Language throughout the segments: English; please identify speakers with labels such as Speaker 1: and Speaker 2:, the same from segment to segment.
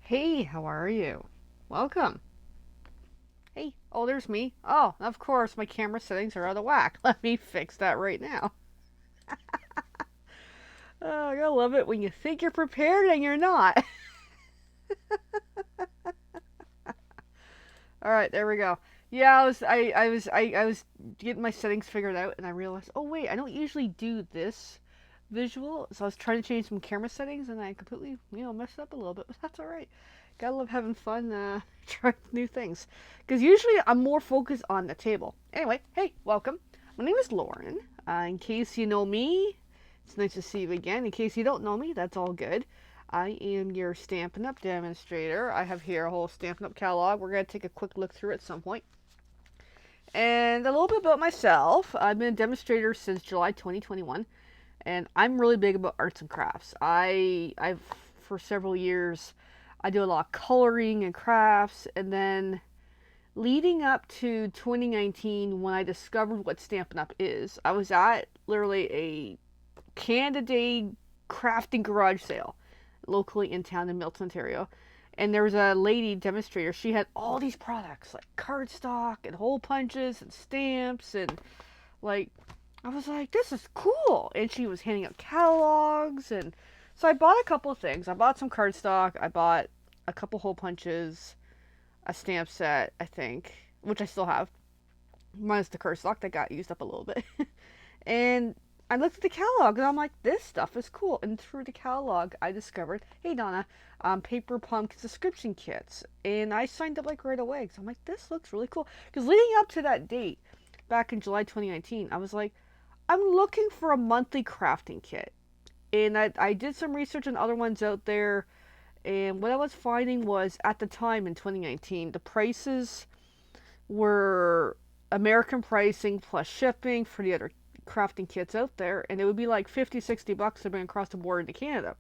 Speaker 1: Hey, how are you? Welcome. Hey, oh, there's me. Oh, of course, my camera settings are out of whack. Let me fix that right now. Oh, I gotta love it when you think you're prepared and you're not. All right, there we go. Yeah, I was getting my settings figured out, and I realized, oh wait, I don't usually do this visual, so I was trying to change some camera settings, and I completely, messed up a little bit, but that's all right. Gotta love having fun, trying new things, because usually I'm more focused on the table. Anyway, hey, welcome. My name is Lauren. In case you know me, it's nice to see you again. In case you don't know me, that's all good. I am your Stampin' Up! Demonstrator. I have here a whole Stampin' Up! Catalog. We're going to take a quick look through at some point. And a little bit about myself. I've been a demonstrator since July 2021, and I'm really big about arts and crafts. I've for several years I do a lot of coloring and crafts, and then leading up to 2019 when I discovered what Stampin' Up! Is, I was at literally a Canada Day crafting garage sale locally in town in Milton, Ontario. And there was a lady demonstrator. She had all these products like cardstock and hole punches and stamps and like I was like, this is cool. And she was handing out catalogs and so I bought a couple of things. I bought some cardstock, I bought a couple hole punches, a stamp set, I think, which I still have. Minus the cardstock that got used up a little bit. And I looked at the catalog and I'm like, this stuff is cool. And through the catalog, I discovered, hey Donna, Paper Pumpkin subscription kits. And I signed up like right away because I'm like, this looks really cool. Because leading up to that date, back in July 2019, I was like, I'm looking for a monthly crafting kit. And I did some research on other ones out there. And what I was finding was at the time in 2019, the prices were American pricing plus shipping for the other crafting kits out there, and it would be like 50, $60 to bring across the border to Canada.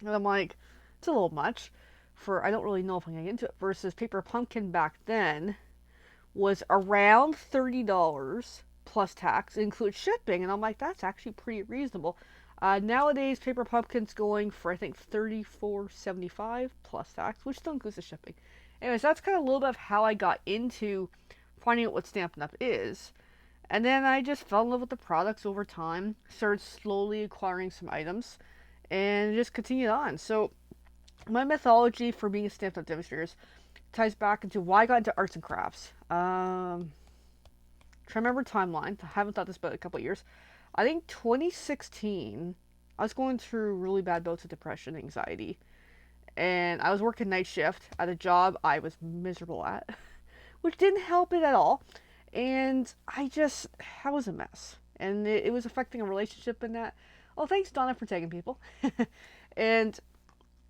Speaker 1: And I'm like, it's a little much for, I don't really know if I'm going to get into it, versus Paper Pumpkin back then was around $30 plus tax, includes shipping, and I'm like, that's actually pretty reasonable. Nowadays, Paper Pumpkin's going for I think 34.75 plus tax, which still includes the shipping. Anyways, that's kind of a little bit of how I got into finding out what Stampin' Up! Is. And then I just fell in love with the products over time, started slowly acquiring some items, and just continued on. So, my methodology for being a Stampin' Up! Demonstrator ties back into why I got into arts and crafts. Try to remember timeline. I haven't thought this about a couple of years. I think 2016, I was going through really bad bouts of depression, anxiety, and I was working night shift at a job I was miserable at, which didn't help it at all. And I was a mess. And it was affecting a relationship in that. Oh, thanks, Donna, for tagging people. And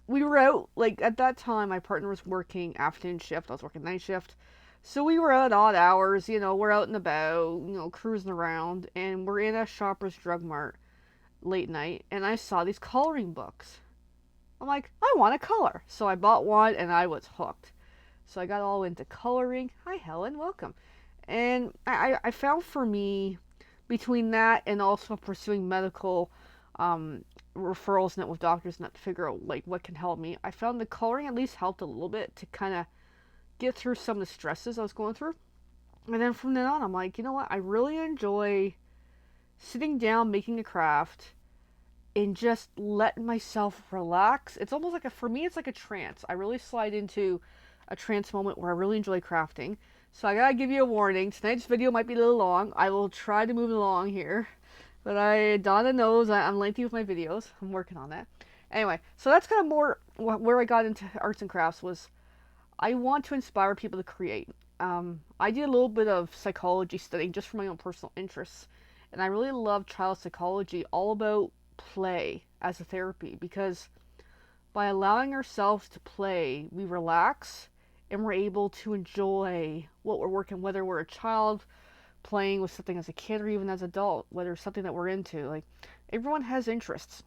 Speaker 1: we were out, like, at that time, my partner was working afternoon shift. I was working night shift. So we were out odd hours, we're out and about, cruising around. And we're in a Shoppers Drug Mart late night. And I saw these coloring books. I'm like, I want to color. So I bought one and I was hooked. So I got all into coloring. Hi, Helen, welcome. And I found for me, between that and also pursuing medical referrals and with doctors and that to figure out like what can help me, I found the coloring at least helped a little bit to kind of get through some of the stresses I was going through. And then from then on, I'm like, you know what? I really enjoy sitting down, making a craft, and just letting myself relax. It's almost like for me, it's like a trance. I really slide into a trance moment where I really enjoy crafting. So I gotta give you a warning. Tonight's video might be a little long. I will try to move it along here. But Donna knows I'm lengthy with my videos. I'm working on that. Anyway, so that's kind of more where I got into arts and crafts was I want to inspire people to create. I did a little bit of psychology studying just for my own personal interests. And I really love child psychology, all about play as a therapy, because by allowing ourselves to play, we relax and we're able to enjoy what we're working, whether we're a child playing with something as a kid or even as an adult, whether it's something that we're into. Like, everyone has interests.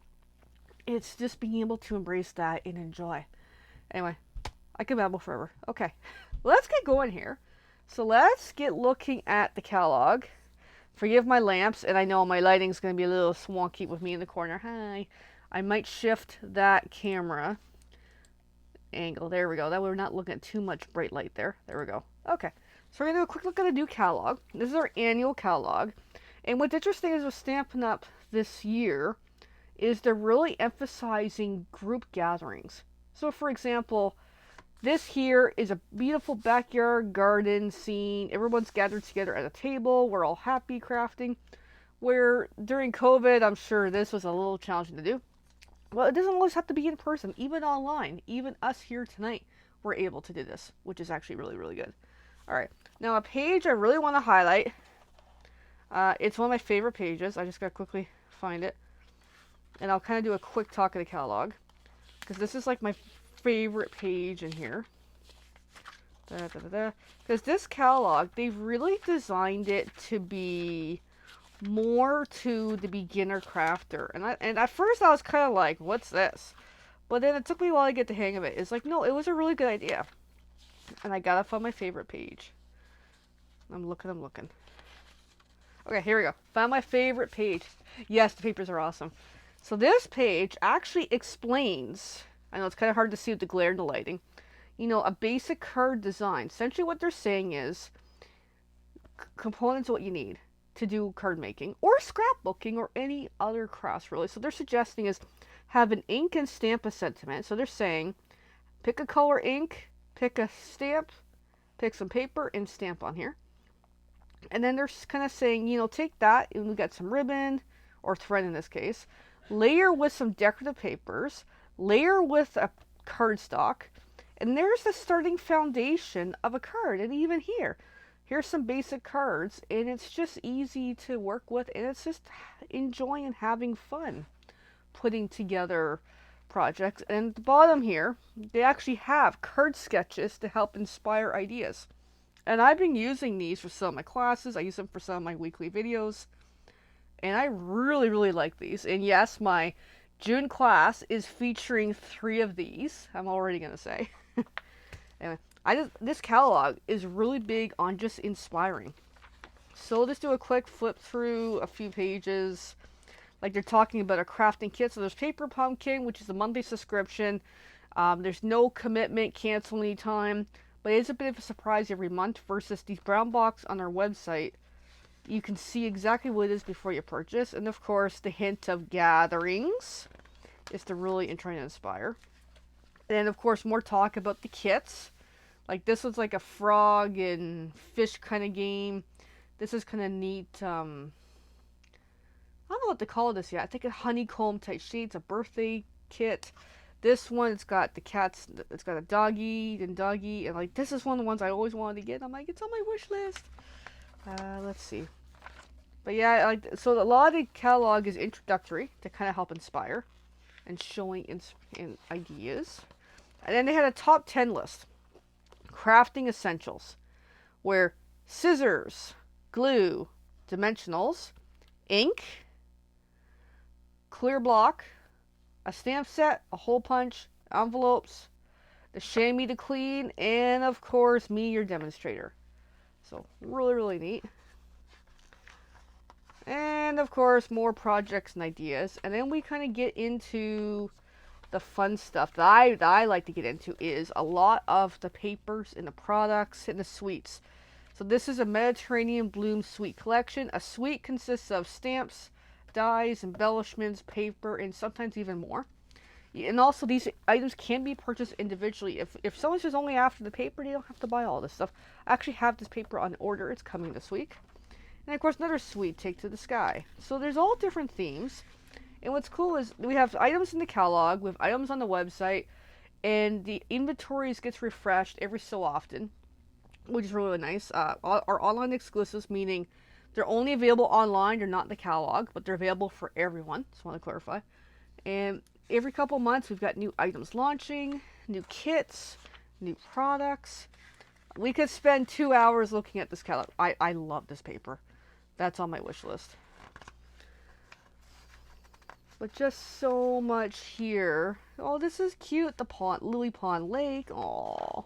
Speaker 1: It's just being able to embrace that and enjoy. Anyway, I could babble forever. Okay, let's get going here. So let's get looking at the catalog. Forgive my lamps, and I know my lighting's going to be a little swanky with me in the corner. Hi. I might shift that camera angle. There we go. That way we're not looking at too much bright light there. There we go. Okay. So we're going to do a quick look at the new catalog. This is our annual catalog. And what's interesting is with Stampin' Up! This year is they're really emphasizing group gatherings. So for example, this here is a beautiful backyard garden scene. Everyone's gathered together at a table. We're all happy crafting. Where during COVID, I'm sure this was a little challenging to do. Well, it doesn't always have to be in person, even online. Even us here tonight, we're able to do this, which is actually really, really good. All right, now a page I really want to highlight. It's one of my favorite pages. I just got to quickly find it. And I'll kind of do a quick talk of the catalog. Because this is like my favorite page in here. Because this catalog, they've really designed it to be more to the beginner crafter. And at first I was kind of like, what's this? But then it took me a while to get the hang of it. It's like, no, it was a really good idea. And I gotta find my favorite page. I'm looking. Okay, here we go. Found my favorite page. Yes, the papers are awesome. So this page actually explains, I know it's kind of hard to see with the glare and the lighting, you know, a basic card design. Essentially what they're saying is components of what you need to do card making or scrapbooking or any other crafts really. So they're suggesting is have an ink and stamp a sentiment. So they're saying pick a color ink, pick a stamp, pick some paper and stamp on here. And then they're kind of saying, you know, take that and we got some ribbon or thread in this case, layer with some decorative papers, layer with a cardstock, and there's the starting foundation of a card. And even here's some basic cards, and it's just easy to work with, and it's just enjoying and having fun putting together projects. And at the bottom here, they actually have card sketches to help inspire ideas. And I've been using these for some of my classes. I use them for some of my weekly videos. And I really, really like these. And yes, my June class is featuring 3 of these. I'm already going to say. Anyway, this catalog is really big on just inspiring. So let's do a quick flip through a few pages. Like they're talking about a crafting kit. So there's Paper Pumpkin, which is a monthly subscription. There's no commitment, cancel anytime. But it's a bit of a surprise every month versus these brown box on our website. You can see exactly what it is before you purchase. And of course, the hint of gatherings is to really try to inspire. And of course, more talk about the kits. Like this was like a frog and fish kind of game. This is kind of neat. I don't know what to call this yet. I think a honeycomb type sheet. It's a birthday kit. This one, it's got the cats, it's got a doggy, and like, this is one of the ones I always wanted to get. I'm like, it's on my wish list. Let's see. But yeah, like, so a lot of the catalog is introductory to kind of help inspire and showing in ideas. And then they had a top 10 list. Crafting essentials. Where scissors, glue, dimensionals, ink, clear block, a stamp set, a hole punch, envelopes, the chamois to clean, and of course me, your demonstrator. So really, really neat. And of course more projects and ideas. And then we kind of get into the fun stuff that I like to get into is a lot of the papers and the products and the sweets. So this is a Mediterranean Bloom Sweet Collection. A sweet consists of stamps, dies, embellishments, paper, and sometimes even more. And also these items can be purchased individually. If someone's just only after the paper, they don't have to buy all this stuff. I actually have this paper on order. It's coming this week. And of course another sweet, Take to the Sky. So there's all different themes. And what's cool is we have items in the catalog, we have items on the website, and the inventories gets refreshed every so often, which is really nice. Our online exclusives, meaning they're only available online, they're not in the catalog, but they're available for everyone. Just want to clarify. And every couple months we've got new items launching, new kits, new products. We could spend 2 hours looking at this catalog. I love this paper. That's on my wish list. But just so much here. Oh, this is cute. The pond, Lily Pond Lake. Oh,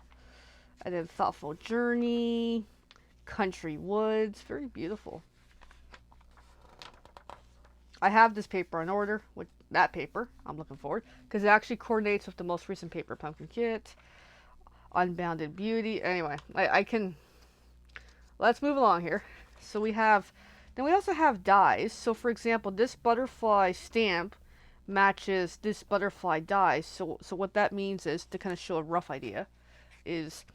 Speaker 1: and then Thoughtful Journey, Country Woods. Very beautiful. I have this paper on order, with that paper, I'm looking forward, because it actually coordinates with the most recent Paper Pumpkin kit, Unbounded Beauty. Anyway, I can, let's move along here. So we have, then we also have dies. So for example, this butterfly stamp matches this butterfly die. So what that means is, to kind of show a rough idea, is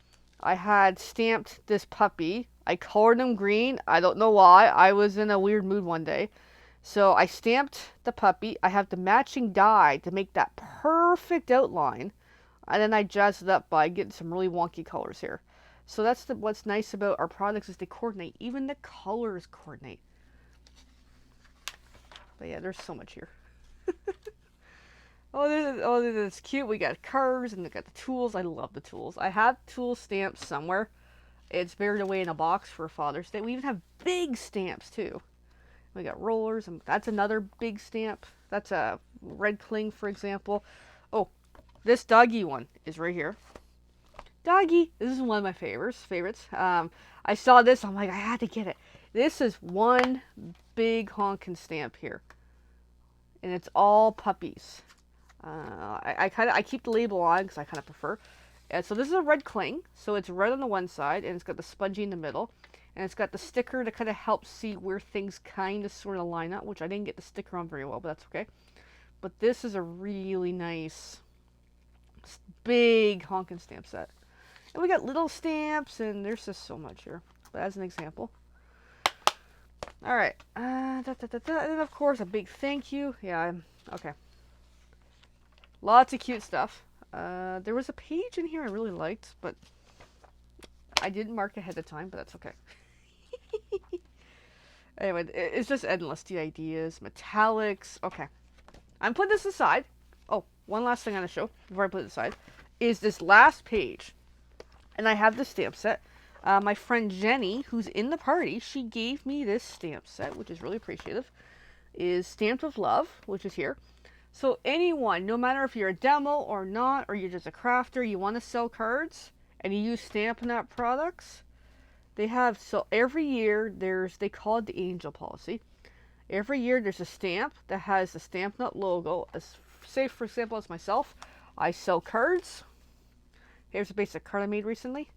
Speaker 1: I had stamped this puppy. I colored him green. I don't know why. I was in a weird mood one day. So I stamped the puppy. I have the matching die to make that perfect outline. And then I jazzed it up by getting some really wonky colors here. So that's what's nice about our products, is they coordinate. Even the colors coordinate. But yeah, there's so much here. Oh, this is cute. We got curves and we got the tools. I love the tools. I have tool stamps somewhere. It's buried away in a box for Father's Day. We even have big stamps too. We got rollers, and that's another big stamp. That's a red cling, for example. Oh, this doggy one is right here. Doggy. This is one of my favorites. I saw this. I'm like, I had to get it. This is one big honkin' stamp here, and it's all puppies. I keep the label on because I kind of prefer. So this is a red cling. So it's red on the one side, and it's got the spongy in the middle. And it's got the sticker to kind of help see where things kind of sort of line up, which I didn't get the sticker on very well, but that's okay. But this is a really nice, big honkin' stamp set. And we got little stamps, and there's just so much here. But as an example. Alright. And then, of course, a big thank you. Yeah, okay. Lots of cute stuff. There was a page in here I really liked, but I didn't mark ahead of time, but that's okay. Anyway, it's just endless. The ideas, metallics. Okay. I'm putting this aside. Oh, one last thing I'm going to show before I put it aside is this last page. And I have the stamp set. My friend Jenny, who's in the party, she gave me this stamp set, which is really appreciative. Is Stamped with Love, which is here. So anyone, no matter if you're a demo or not, or you're just a crafter, you want to sell cards, and you use Stampin' Up! Products, they have, so every year they call it the Angel Policy. Every year there's a stamp that has the Stampin' Up! Logo. Say, for example, as myself, I sell cards. Here's a basic card I made recently.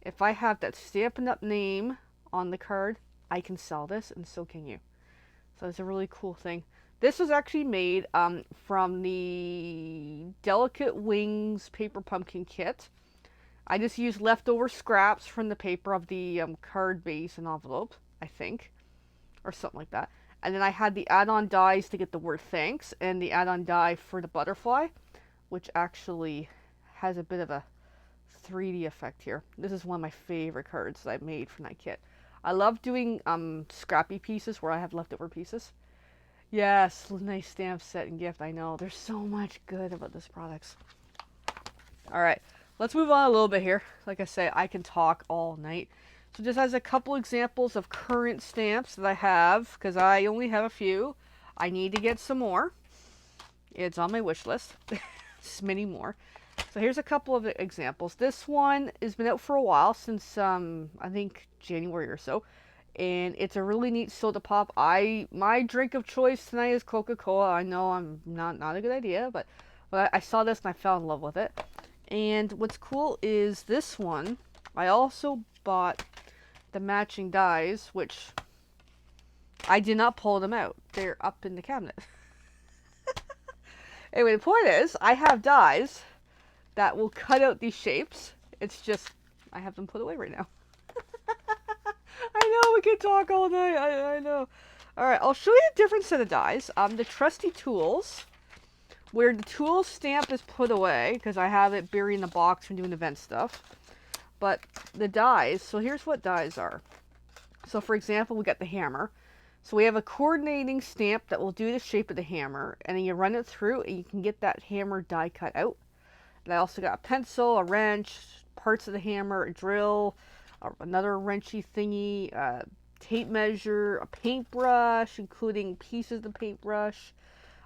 Speaker 1: If I have that Stampin' Up! Name on the card, I can sell this, and so can you. So it's a really cool thing. This was actually made from the Delicate Wings Paper Pumpkin kit. I just used leftover scraps from the paper of the card base and envelope, I think, or something like that. And then I had the add-on dies to get the word thanks, and the add-on die for the butterfly, which actually has a bit of a 3D effect here. This is one of my favorite cards that I made from that kit. I love doing scrappy pieces where I have leftover pieces. Yes, nice stamp set and gift. I know. There's so much good about this products. Alright, let's move on a little bit here. Like I say, I can talk all night. So just as a couple examples of current stamps that I have, because I only have a few. I need to get some more. It's on my wish list. Just many more. So here's a couple of examples. This one has been out for a while, since I think January or so. And it's a really neat soda pop. My drink of choice tonight is Coca-Cola. I know I'm not a good idea, but I saw this and I fell in love with it. And what's cool is this one, I also bought the matching dies, which I did not pull them out. They're up in the cabinet. Anyway, the point is, I have dies that will cut out these shapes. It's just, I have them put away right now. I know, we can talk all night. I know. Alright, I'll show you a different set of dies. The trusty tools, where the tool stamp is put away, because I have it buried in the box from doing event stuff. But the dies, so here's what dies are. So for example, we got the hammer. So we have a coordinating stamp that will do the shape of the hammer, and then you run it through and you can get that hammer die cut out. And I also got a pencil, a wrench, parts of the hammer, a drill, another wrenchy thingy, a tape measure, a paintbrush, including pieces of the paintbrush.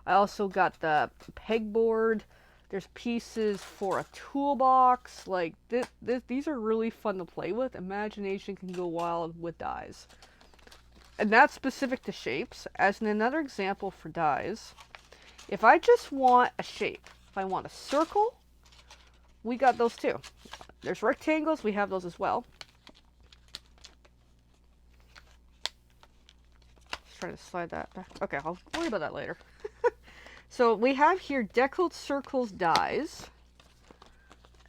Speaker 1: I also got the pegboard. There's pieces for a toolbox. Like, these are really fun to play with. Imagination can go wild with dies. And that's specific to shapes. As in another example for dies, if I just want a shape, if I want a circle, we got those too. There's rectangles, we have those as well. Just trying to slide that back. Okay, I'll worry about that later. So we have here deckled circles dies.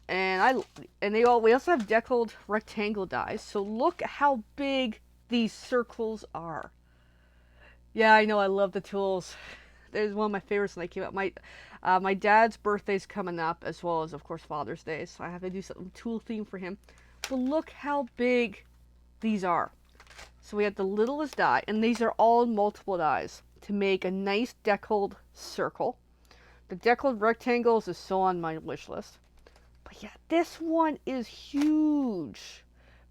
Speaker 1: And we also have deckled rectangle dies. So look how big these circles are. Yeah, I know, I love the tools. There's one of my favorites when they came out. My dad's birthday's coming up, as well as, of course, Father's Day, so I have to do something tool themed for him. But look how big these are. So we have the littlest die, and these are all multiple dies to make a nice deckled circle. The deckled rectangles is so on my wish list. But yeah, this one is huge.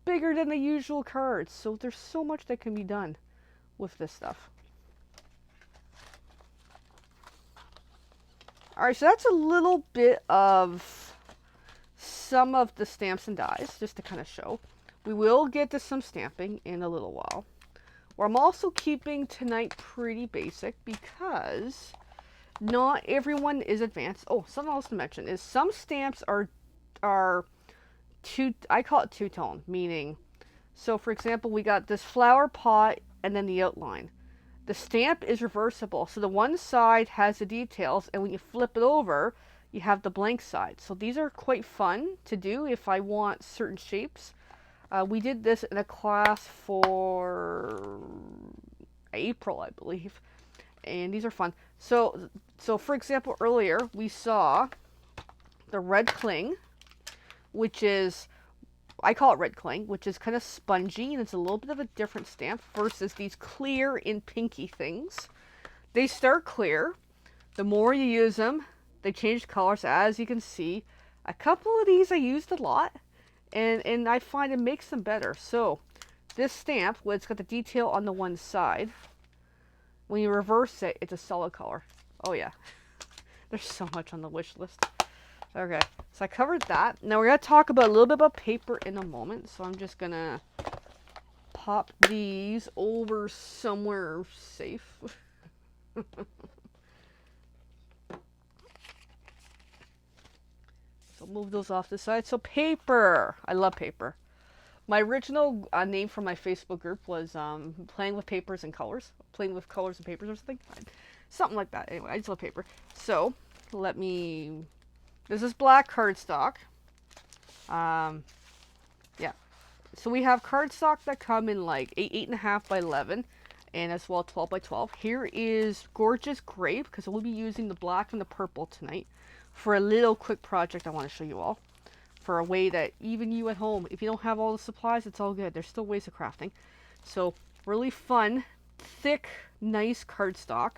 Speaker 1: Bigger than the usual cards. So there's so much that can be done with this stuff. Alright, so that's a little bit of some of the stamps and dies, just to kind of show. We will get to some stamping in a little while. Where I'm also keeping tonight pretty basic because not everyone is advanced. Oh, something else to mention is some stamps are I call it two-tone, meaning, so for example, we got this flower pot and then the outline. The stamp is reversible, so the one side has the details, and when you flip it over, you have the blank side. So these are quite fun to do if I want certain shapes. We did this in a class for April, I believe, and these are fun. So for example, earlier we saw the red cling, which is, I call it red cling, which is kind of spongy, and it's a little bit of a different stamp versus these clear and pinky things. They start clear. The more you use them, they change colors, as you can see. A couple of these I used a lot, and I find it makes them better. So this stamp, when it's got the detail on the one side, when you reverse it, it's a solid color. Oh yeah, there's so much on the wish list. Okay, so I covered that. Now we're going to talk about a little bit about paper in a moment. So I'm just going to pop these over somewhere safe. So move those off the side. So paper. I love paper. My original name for my Facebook group was playing with papers and colors. Playing with colors and papers or something. Something like that. Anyway, I just love paper. So let me... This is black cardstock. Yeah. So we have cardstock that come in like 8.5 by 11, and as well 12 by 12. Here is Gorgeous Grape, because we'll be using the black and the purple tonight for a little quick project I want to show you all. For a way that even you at home, if you don't have all the supplies, it's all good. There's still ways of crafting. So really fun, thick, nice cardstock.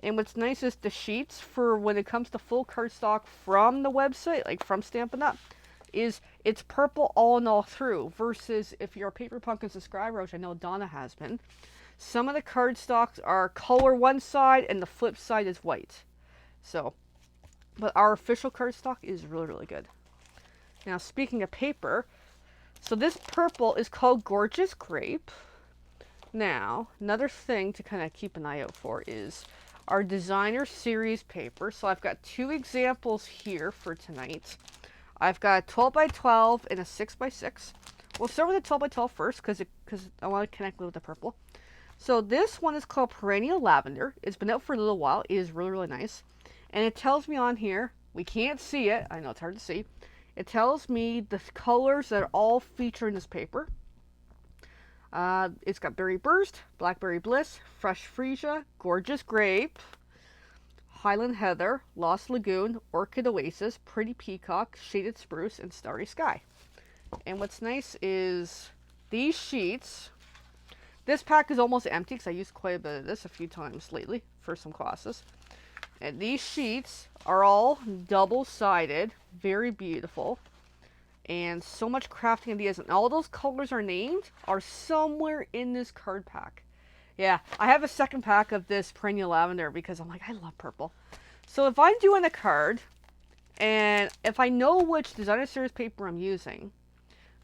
Speaker 1: And what's nice is the sheets for when it comes to full cardstock from the website, like from Stampin' Up, is it's purple all and all through. Versus if you're a Paper Pumpkin subscriber, which I know Donna has been, some of the cardstocks are color one side and the flip side is white. So, but our official cardstock is really, really good. Now, speaking of paper, so this purple is called Gorgeous Grape. Now, another thing to kind of keep an eye out for is our designer series paper. So I've got two examples here for tonight. I've got a 12 by 12 and a 6 by 6. We'll start with the 12 by 12 first because I want to connect with the purple. So this one is called Perennial Lavender. It's been out for a little while. It is really, really nice. And it tells me on here, we can't see it. I know it's hard to see. It tells me the colors that all feature in this paper. It's got Berry Burst, Blackberry Bliss, Fresh Freesia, Gorgeous Grape, Highland Heather, Lost Lagoon, Orchid Oasis, Pretty Peacock, Shaded Spruce, and Starry Sky. And what's nice is these sheets. This pack is almost empty because I used quite a bit of this a few times lately for some classes. And these sheets are all double-sided, very beautiful. And so much crafting ideas, and all those colors are named are somewhere in this card pack. Yeah, I have a second pack of this Perennial Lavender because I'm like, I love purple. So if I'm doing a card, and if I know which designer series paper I'm using,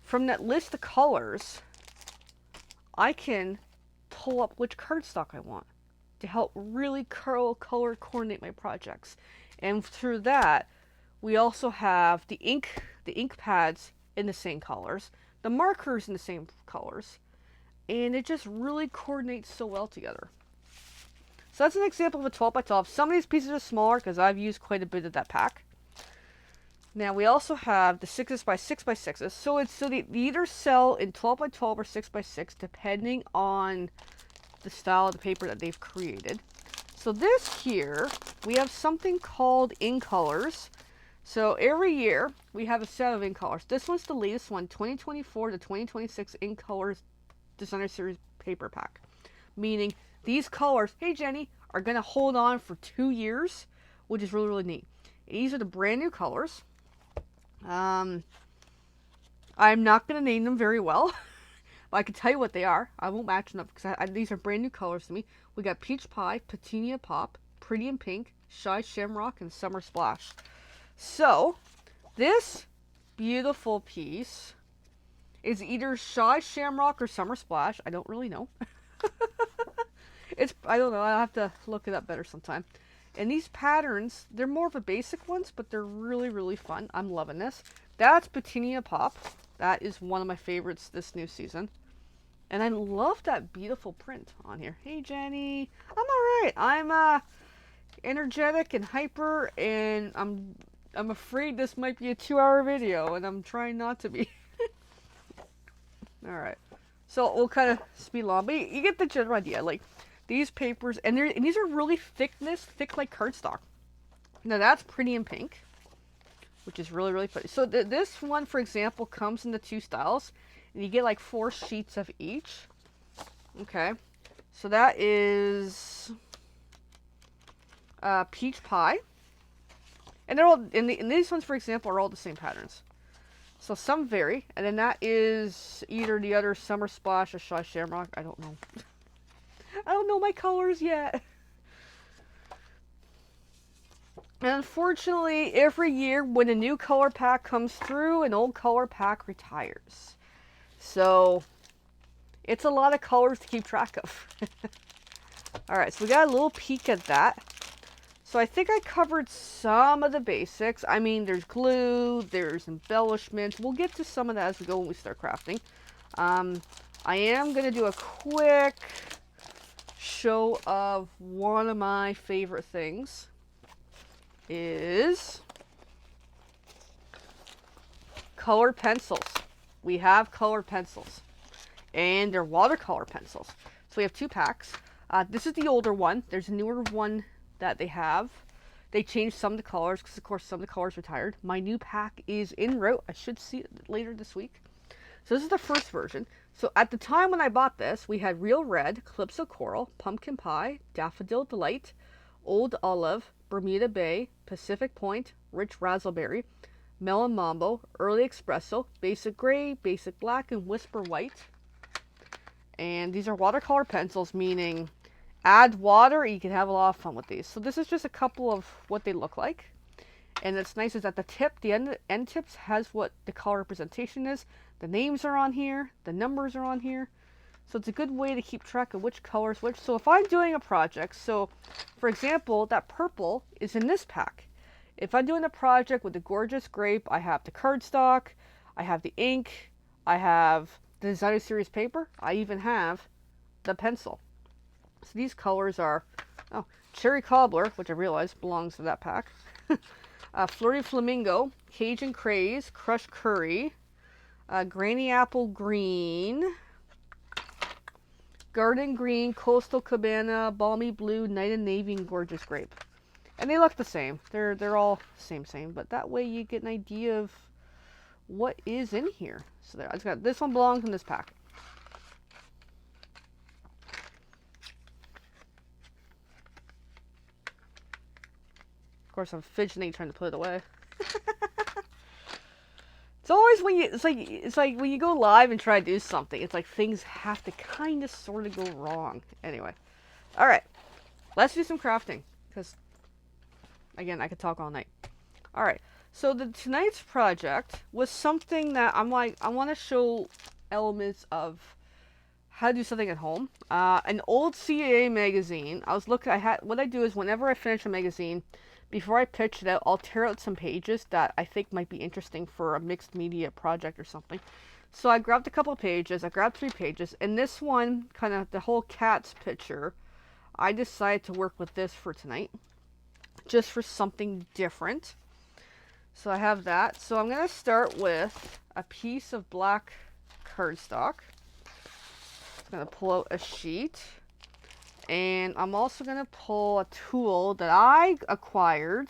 Speaker 1: from that list of colors, I can pull up which cardstock I want to help really color coordinate my projects. And through that, we also have the ink pads in the same colors, the markers in the same colors, and it just really coordinates so well together. So that's an example of a 12 by 12. Some of these pieces are smaller because I've used quite a bit of that pack. Now we also have the 6s by 6 by 6s. So they either sell in 12 by 12 or 6 by 6 depending on the style of the paper that they've created. So this here, we have something called In Colors. So every year we have a set of In Colors. This one's the latest one, 2024 to 2026 In Colors Designer Series paper pack. Meaning these colors, hey Jenny, are going to hold on for 2 years, which is really, really neat. These are the brand new colors. I'm not going to name them very well. But I can tell you what they are. I won't match them up because these are brand new colors to me. We got Peach Pie, Petunia Pop, Pretty in Pink, Shy Shamrock, and Summer Splash. So, this beautiful piece is either Shy Shamrock or Summer Splash. I don't really know. I don't know. I'll have to look it up better sometime. And these patterns, they're more of a basic ones, but they're really, really fun. I'm loving this. That's Petunia Pop. That is one of my favorites this new season. And I love that beautiful print on here. Hey, Jenny. I'm alright. I'm energetic and hyper, and I'm afraid this might be a 2-hour video, and I'm trying not to be. Alright. So we'll kind of speed along. But you get the general idea. Like, these papers, and these are really thick like cardstock. Now, that's Pretty in Pink, which is really, really pretty. So this one, for example, comes in the 2 styles. And you get like 4 sheets of each. Okay. So that is Peach Pie. And they're all, and these ones, for example, are all the same patterns. So some vary. And then that is either the other Summer Splash or Shy Shamrock. I don't know. I don't know my colors yet. And unfortunately, every year when a new color pack comes through, an old color pack retires. So, it's a lot of colors to keep track of. Alright, so we got a little peek at that. So I think I covered some of the basics. I mean, there's glue, there's embellishments. We'll get to some of that as we go when we start crafting. I am going to do a quick show of one of my favorite things. Is colored pencils. We have colored pencils, and they're watercolor pencils. So we have 2 packs. This is the older one. There's a newer one that they have. They changed some of the colors because, of course, some of the colors retired. My new pack is en route. I should see it later this week. So this is the first version. So at the time when I bought this, we had Real Red, Calypso Coral, Pumpkin Pie, Daffodil Delight, Old Olive, Bermuda Bay, Pacific Point, Rich Razzleberry, Melon Mambo, Early Espresso, Basic Gray, Basic Black, and Whisper White. And these are watercolor pencils, meaning add water, you can have a lot of fun with these. So this is just a couple of what they look like. And what's nice is that the tip, the end tips has what the color representation is. The names are on here, the numbers are on here. So it's a good way to keep track of which colors which. So if I'm doing a project, so for example, that purple is in this pack. If I'm doing a project with the gorgeous grape, I have the cardstock, I have the ink, I have the Designer Series paper, I even have the pencil. So these colors are, Cherry Cobbler, which I realize belongs to that pack, Flirty Flamingo, Cajun Craze, Crushed Curry, Granny Apple Green, Garden Green, Coastal Cabana, Balmy Blue, Night and Navy, and Gorgeous Grape. And they look the same. They're all same, but that way you get an idea of what is in here. So there, I just got this one belongs in this pack. Of course, I'm fidgeting trying to put it away. It's always when you, it's like when you go live and try to do something, it's like things have to kind of sort of go wrong. Anyway, all right, let's do some crafting because, again, I could talk all night. All right, so tonight's project was something that I'm like, I want to show elements of how to do something at home. An old CAA magazine. What I do is whenever I finish a magazine, before I pitch it out, I'll tear out some pages that I think might be interesting for a mixed media project or something. So I grabbed a couple of pages. I grabbed 3 pages, and this one, kind of the whole cat's picture, I decided to work with this for tonight, just for something different. So I have that. So I'm going to start with a piece of black cardstock. I'm going to pull out a sheet. And I'm also going to pull a tool that I acquired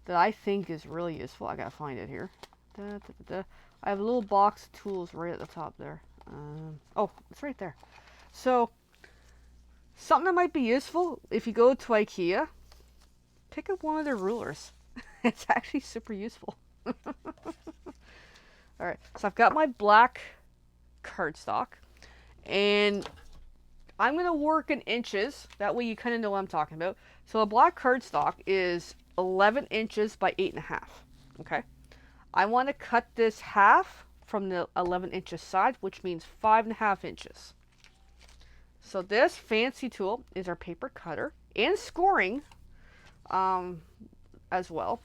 Speaker 1: that I think is really useful. I got to find it here. I have a little box of tools right at the top there. Oh, it's right there. So, something that might be useful if you go to IKEA, pick up one of their rulers. It's actually super useful. Alright, so I've got my black cardstock, and I'm going to work in inches. That way you kind of know what I'm talking about. So a black cardstock is 11 inches by 8.5. Okay? I want to cut this half from the 11 inches side, which means 5.5 inches. So this fancy tool is our paper cutter and scoring as well.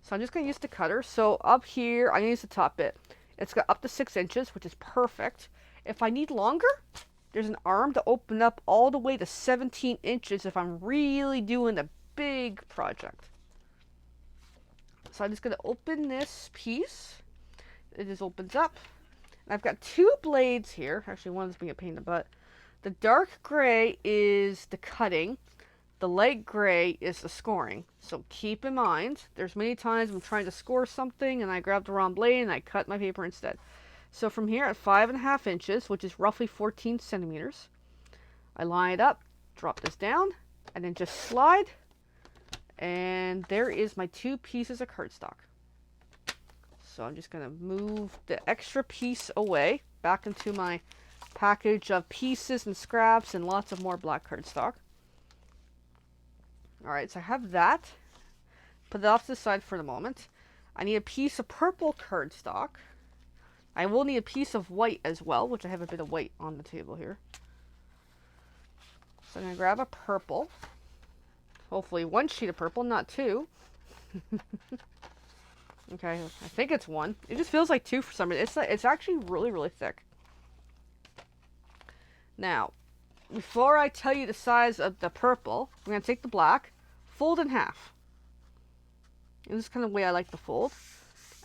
Speaker 1: So I'm just going to use the cutter. So up here, I'm going to use the top bit. It's got up to 6 inches, which is perfect. If I need longer, there's an arm to open up all the way to 17 inches if I'm really doing a big project. So I'm just going to open this piece. It just opens up. And I've got 2 blades here. Actually, one is being a pain in the butt. The dark gray is the cutting. The light gray is the scoring. So keep in mind, there's many times I'm trying to score something and I grab the wrong blade and I cut my paper instead. So from here at 5.5 inches, which is roughly 14 centimeters, I line it up, drop this down, and then just slide. And there is my 2 pieces of cardstock. So I'm just going to move the extra piece away, back into my package of pieces and scraps and lots of more black cardstock. Alright, so I have that. Put that off to the side for the moment. I need a piece of purple cardstock. I will need a piece of white as well, which I have a bit of white on the table here. So I'm going to grab a purple. Hopefully 1 sheet of purple, not 2. Okay, I think it's 1. It just feels like 2 for some reason. It's actually really, really thick. Now, before I tell you the size of the purple, I'm going to take the black, fold in half. And this is kind of the way I like to fold.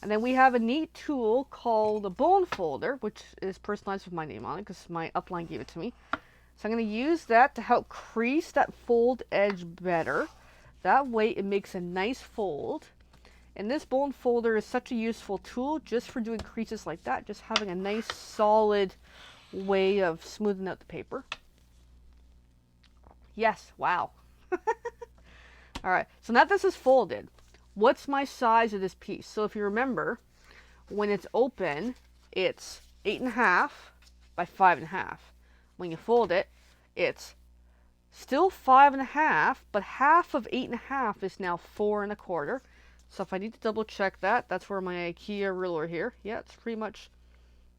Speaker 1: And then we have a neat tool called a bone folder, which is personalized with my name on it because my upline gave it to me. So I'm going to use that to help crease that fold edge better. That way it makes a nice fold. And this bone folder is such a useful tool just for doing creases like that. Just having a nice solid way of smoothing out the paper. Yes, wow. Alright, so now this is folded. What's my size of this piece? So if you remember, when it's open, it's 8.5 by 5.5. When you fold it, it's still 5.5, but half of 8.5 is now 4.25. So if I need to double check that, that's where my IKEA ruler here. Yeah, it's pretty much,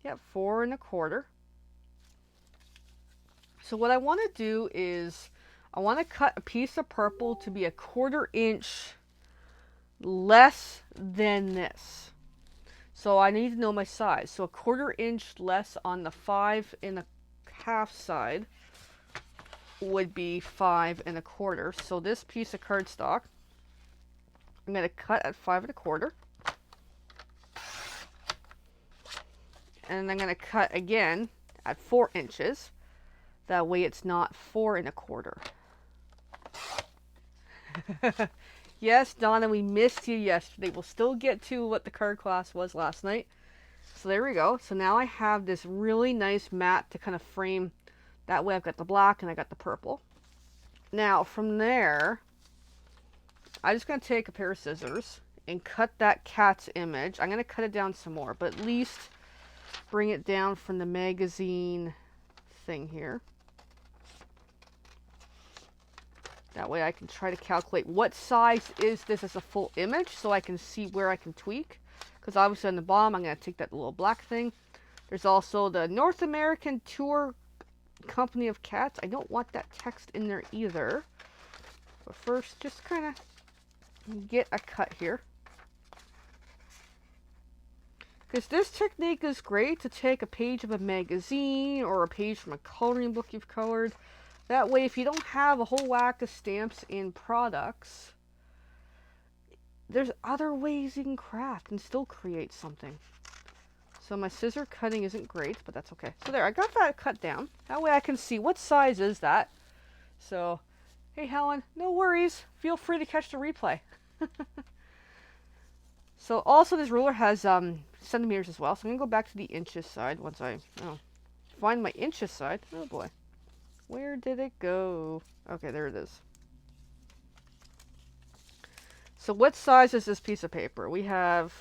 Speaker 1: 4.25. So what I want to do is, I want to cut a piece of purple to be 1/4 inch less than this. So I need to know my size. So 1/4 inch less on the 5.5 side would be 5.25. So this piece of cardstock, I'm going to cut at 5.25. And I'm going to cut again at 4 inches. That way it's not 4.25. Yes, Donna, we missed you yesterday. We'll still get to what the card class was last night. So there we go. So now I have this really nice mat to kind of frame. That way I've got the black and I got the purple. Now from there, I'm just going to take a pair of scissors and cut that cat's image. I'm going to cut it down some more, but at least bring it down from the magazine thing here. That way I can try to calculate what size is this as a full image so I can see where I can tweak. Because obviously on the bottom I'm going to take that little black thing. There's also the North American Tour Company of Cats. I don't want that text in there either. But first, just kind of get a cut here. Because this technique is great to take a page of a magazine or a page from a coloring book you've colored. That way, if you don't have a whole whack of stamps in products, there's other ways you can craft and still create something. So my scissor cutting isn't great, but that's okay. So there, I got that cut down. That way I can see what size is that. So, hey Helen, no worries. Feel free to catch the replay. So also this ruler has centimeters as well. So I'm going to go back to the inches side once I find my inches side. Oh boy. Where did it go? Okay, there it is. So what size is this piece of paper? We have,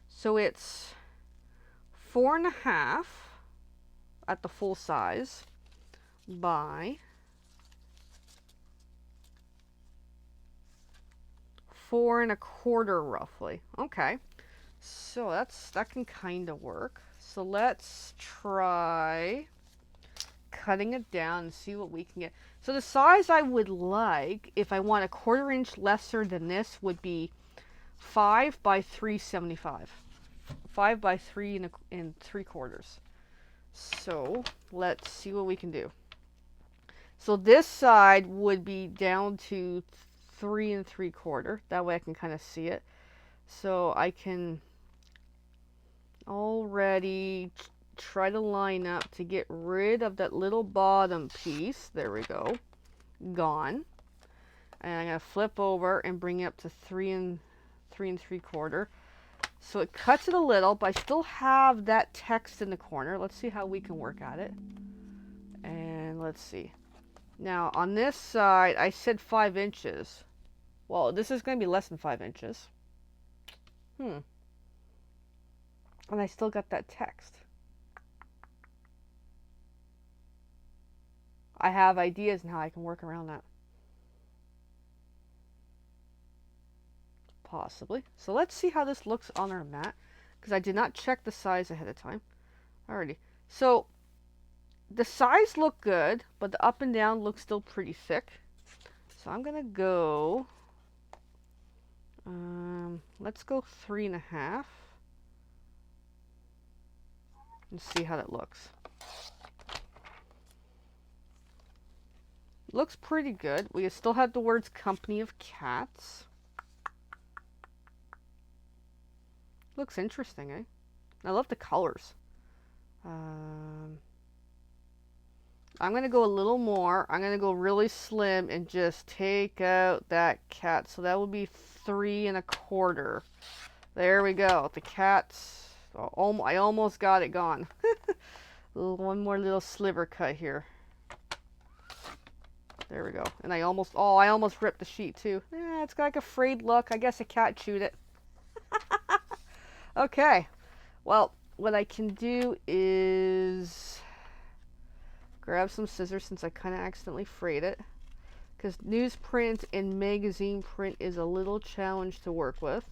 Speaker 1: so it's 4.5 at the full size by 4.25 roughly. Okay, so that can kind of work. So let's try cutting it down and see what we can get. So the size I would like, if I want a 1/4 inch lesser than this, would be 5 by 3.75. 5 by 3 3/4. So let's see what we can do. So this side would be down to 3 3/4. That way I can kind of see it. So I can already try to line up to get rid of that little bottom piece. There we go. Gone. And I'm going to flip over and bring it up to 3 3/4. So it cuts it a little, but I still have that text in the corner. Let's see how we can work at it. And let's see. Now on this side, I said 5 inches. Well, this is going to be less than 5 inches. And I still got that text. I have ideas on how I can work around that. Possibly. So let's see how this looks on our mat, because I did not check the size ahead of time. Alrighty. So the size looked good, but the up and down looks still pretty thick. So I'm gonna go. Let's go 3.5 and see how that looks. Looks pretty good. We still have the words Company of Cats. Looks interesting, eh? I love the colors. I'm going to go a little more. I'm going to go really slim and just take out that cat. So that would be 3.25. There we go. The cat's... Oh, I almost got it gone. One more little sliver cut here. There we go. And I almost ripped the sheet too. It's got like a frayed look. I guess a cat chewed it. Okay. Well, what I can do is grab some scissors since I kind of accidentally frayed it. Because newsprint and magazine print is a little challenge to work with.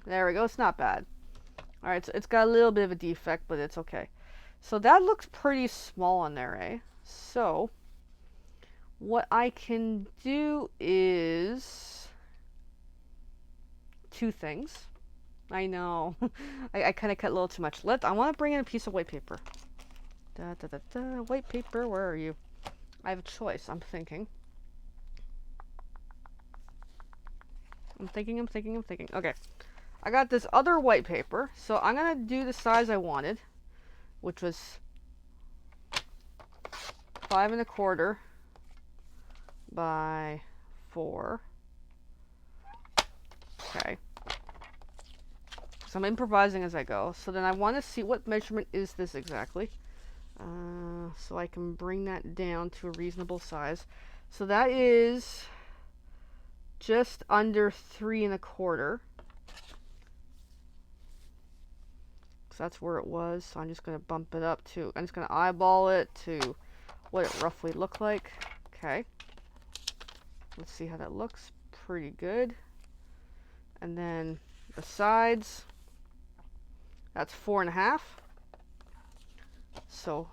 Speaker 1: There we go. It's not bad. Alright, so it's got a little bit of a defect, but it's okay. So that looks pretty small on there, eh? So, what I can do is 2 things. I know. I kind of cut a little too much. I want to bring in a piece of white paper. White paper, where are you? I have a choice. I'm thinking. Okay. I got this other white paper. So I'm going to do the size I wanted, which was 5.25 by 4. Okay. So I'm improvising as I go. So then I want to see what measurement is this exactly. So I can bring that down to a reasonable size. So that is just under 3.25. So that's where it was. So I'm just going to bump it up to, I'm just going to eyeball it to what it roughly looked like. Okay. Let's see how that looks. Pretty good. And then the sides, that's 4.5. So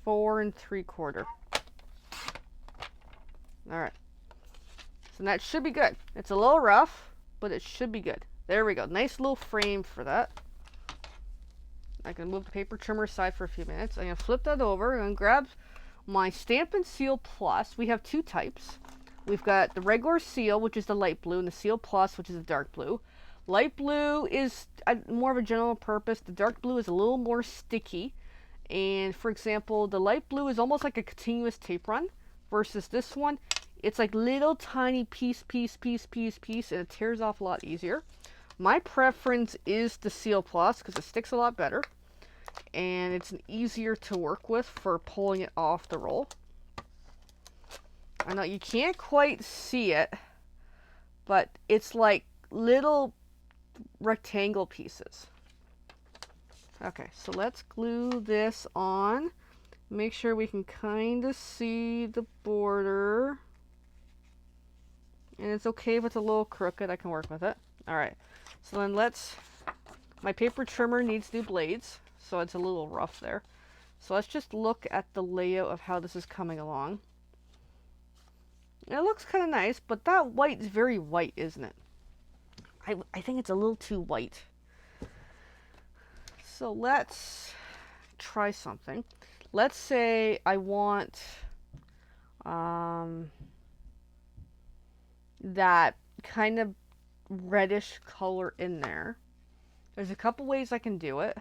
Speaker 1: 4 3/4. All right. So that should be good. It's a little rough, but it should be good. There we go. Nice little frame for that. I can move the paper trimmer aside for a few minutes. I'm going to flip that over and grab my Stampin' Seal Plus. We have two types. We've got the regular seal, which is the light blue, and the Seal Plus, which is the dark blue. Light blue is more of a general purpose. The dark blue is a little more sticky. And for example, the light blue is almost like a continuous tape run versus this one. It's like little tiny piece, and it tears off a lot easier. My preference is the Seal Plus because it sticks a lot better. And it's easier to work with for pulling it off the roll. I know you can't quite see it, but it's like little rectangle pieces. Okay, so let's glue this on. Make sure we can kind of see the border. And it's okay if it's a little crooked, I can work with it. Alright, so then my paper trimmer needs new blades, so it's a little rough there. So let's just look at the layout of how this is coming along. It looks kind of nice, but that white is very white, isn't it? I think it's a little too white. So let's try something. Let's say I want that kind of reddish color in there. There's a couple ways I can do it,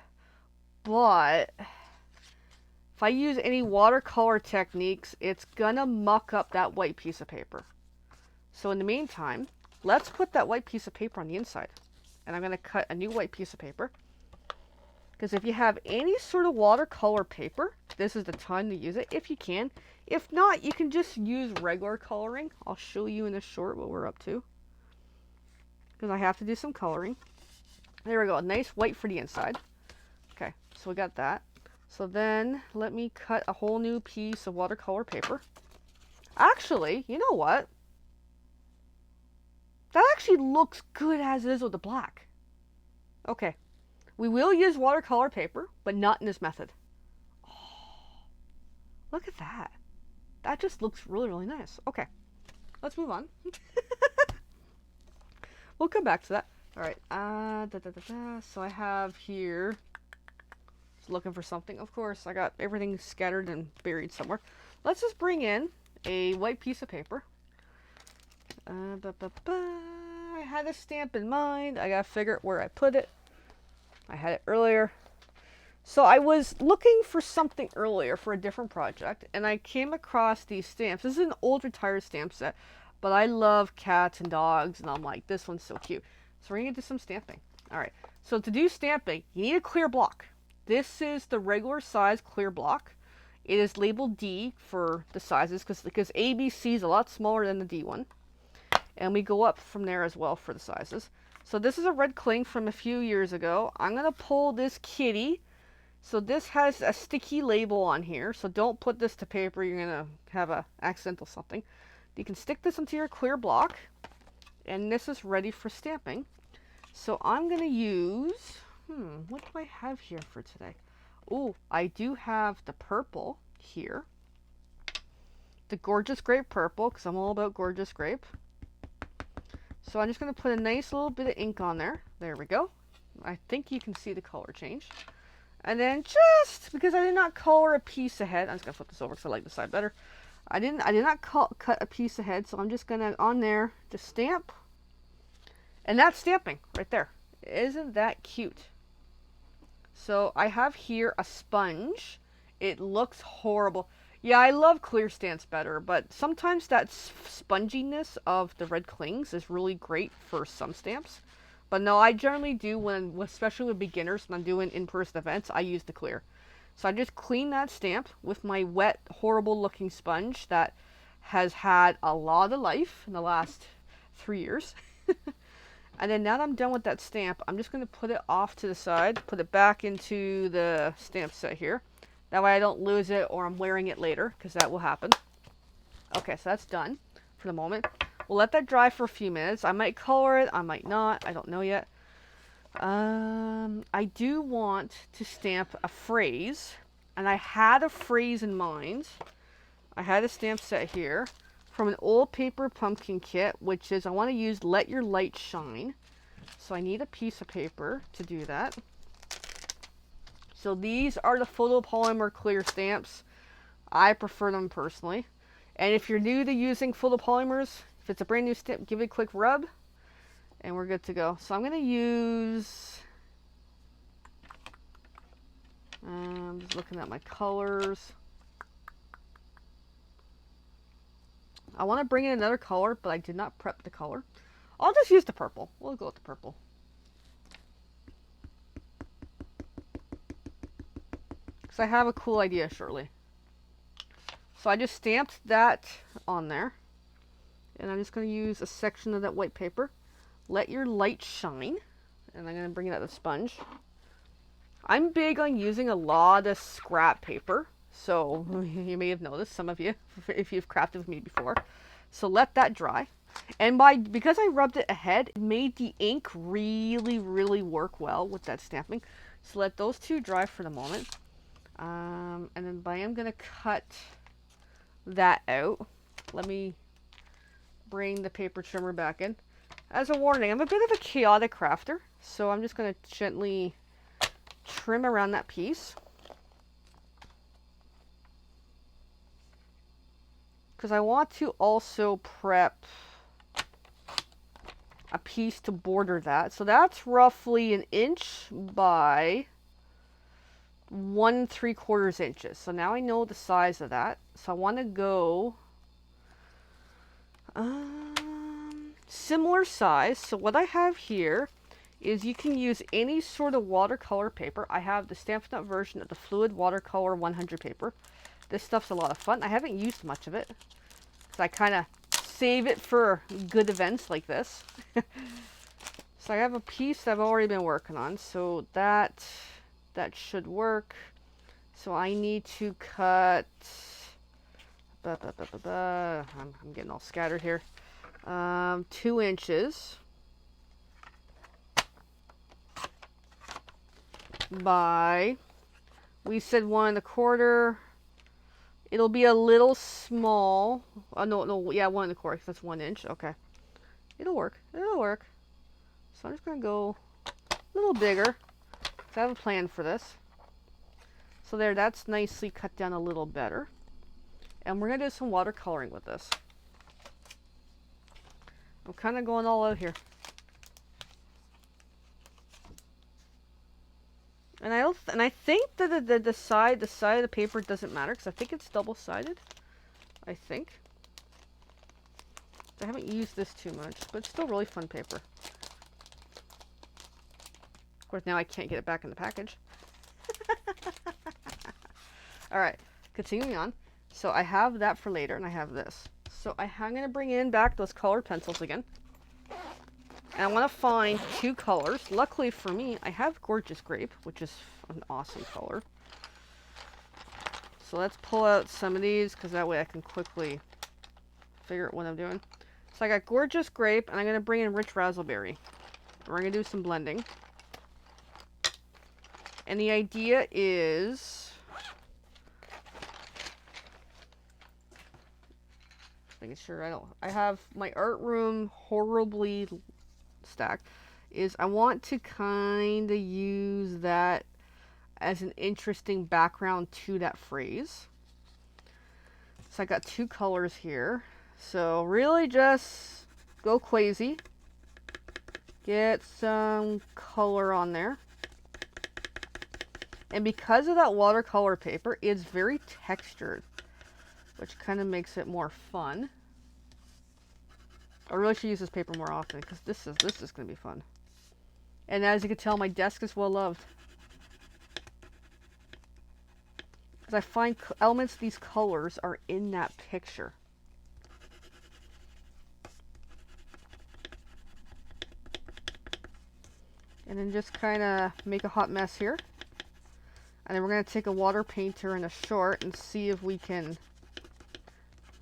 Speaker 1: but if I use any watercolor techniques, it's gonna muck up that white piece of paper. So in the meantime, let's put that white piece of paper on the inside. And I'm gonna cut a new white piece of paper. Because if you have any sort of watercolor paper, this is the time to use it if you can. If not, you can just use regular coloring. I'll show you in a short what we're up to. Because I have to do some coloring. There we go, a nice white for the inside. Okay, so we got that. So then let me cut a whole new piece of watercolor paper. Actually, you know what? That actually looks good as is with the black. Okay. We will use watercolor paper, but not in this method. Oh, look at that. That just looks really, really nice. Okay, let's move on. We'll come back to that. All right. So I have here, just looking for something. Of course, I got everything scattered and buried somewhere. Let's just bring in a white piece of paper. I had a stamp in mind. I gotta figure out where I put it. I had it earlier. So I was looking for something earlier for a different project, and I came across these stamps. This is an old retired stamp set, but I love cats and dogs, and I'm like, this one's so cute. So we're gonna do some stamping. All right, so to do stamping, you need a clear block. This is the regular size clear block. It is labeled D for the sizes, because ABC is a lot smaller than the D one. And we go up from there as well for the sizes. So this is a red cling from a few years ago. I'm going to pull this kitty. So this has a sticky label on here. So don't put this to paper. You're going to have an accidental something. You can stick this into your clear block. And this is ready for stamping. So I'm going to use... what do I have here for today? Oh, I do have the purple here. The Gorgeous Grape purple, because I'm all about Gorgeous Grape. So I'm just going to put a nice little bit of ink on there. There we go. I think you can see the color change. And then just because I did not color a piece ahead, I'm just going to flip this over because I like this side better. I did not cut a piece ahead, so I'm just going to, on there, just stamp. And that's stamping right there. Isn't that cute? So I have here a sponge. It looks horrible. Yeah, I love clear stamps better, but sometimes that sponginess of the red clings is really great for some stamps. But no, I generally do, especially with beginners, when I'm doing in-person events, I use the clear. So I just clean that stamp with my wet, horrible-looking sponge that has had a lot of life in the last 3 years. And then now that I'm done with that stamp, I'm just going to put it off to the side, put it back into the stamp set here. That way I don't lose it or I'm wearing it later, because that will happen. Okay, so that's done for the moment. We'll let that dry for a few minutes. I might color it, I might not. I don't know yet. I do want to stamp a phrase And I had a phrase in mind. I had a stamp set here from an old paper pumpkin kit, which is I want to use Let Your Light Shine. So I need a piece of paper to do that. So these are the photopolymer clear stamps. I prefer them personally. And if you're new to using photopolymers, if it's a brand new stamp, give it a quick rub and we're good to go. So I'm going to use, I'm just looking at my colors. I want to bring in another color, but I did not prep the color. I'll just use the purple. We'll go with the purple. Because I have a cool idea shortly. So I just stamped that on there. And I'm just going to use a section of that white paper. Let Your Light Shine. And I'm going to bring it out the sponge. I'm big on using a lot of scrap paper. So you may have noticed, some of you, if you've crafted with me before. So let that dry. And because I rubbed it ahead, it made the ink really, really work well with that stamping. So let those two dry for the moment. And then I am going to cut that out. Let me bring the paper trimmer back in. As a warning, I'm a bit of a chaotic crafter, so I'm just going to gently trim around that piece. Because I want to also prep a piece to border that. So that's roughly 1 inch by 1 3/4 inches. So now I know the size of that. So I want to go similar size. So what I have here is you can use any sort of watercolor paper. I have the Stampin' Up! Version of the Fluid Watercolor 100 paper. This stuff's a lot of fun. I haven't used much of it because I kind of save it for good events like this. So I have a piece that I've already been working on. So that should work. So I need to cut. I'm getting all scattered here. 2 inches by, we said 1 1/4. It'll be a little small. Oh, no, yeah, 1 1/4, 'cause that's 1 inch. Okay. It'll work. So I'm just going to go a little bigger. So I have a plan for this. So there, that's nicely cut down a little better. And we're going to do some watercoloring with this. I'm kind of going all out here. And I think that the side of the paper doesn't matter because I think it's double-sided. I think. I haven't used this too much, but it's still really fun paper. Of course, now I can't get it back in the package. Alright, continuing on. So I have that for later, and I have this. So I'm going to bring in back those colored pencils again. And I want to find 2 colors. Luckily for me, I have Gorgeous Grape, which is an awesome color. So let's pull out some of these, because that way I can quickly figure out what I'm doing. So I got Gorgeous Grape, and I'm going to bring in Rich Razzleberry. We're going to do some blending. And the idea is, making sure I have my art room horribly stacked, is I want to kind of use that as an interesting background to that phrase. So I got 2 colors here. So really just go crazy. Get some color on there. And because of that watercolor paper, it's very textured, which kind of makes it more fun. I really should use this paper more often because this is going to be fun. And as you can tell, my desk is well loved. Because I find elements of these colors are in that picture. And then just kind of make a hot mess here. And then we're going to take a water painter and a short and see if we can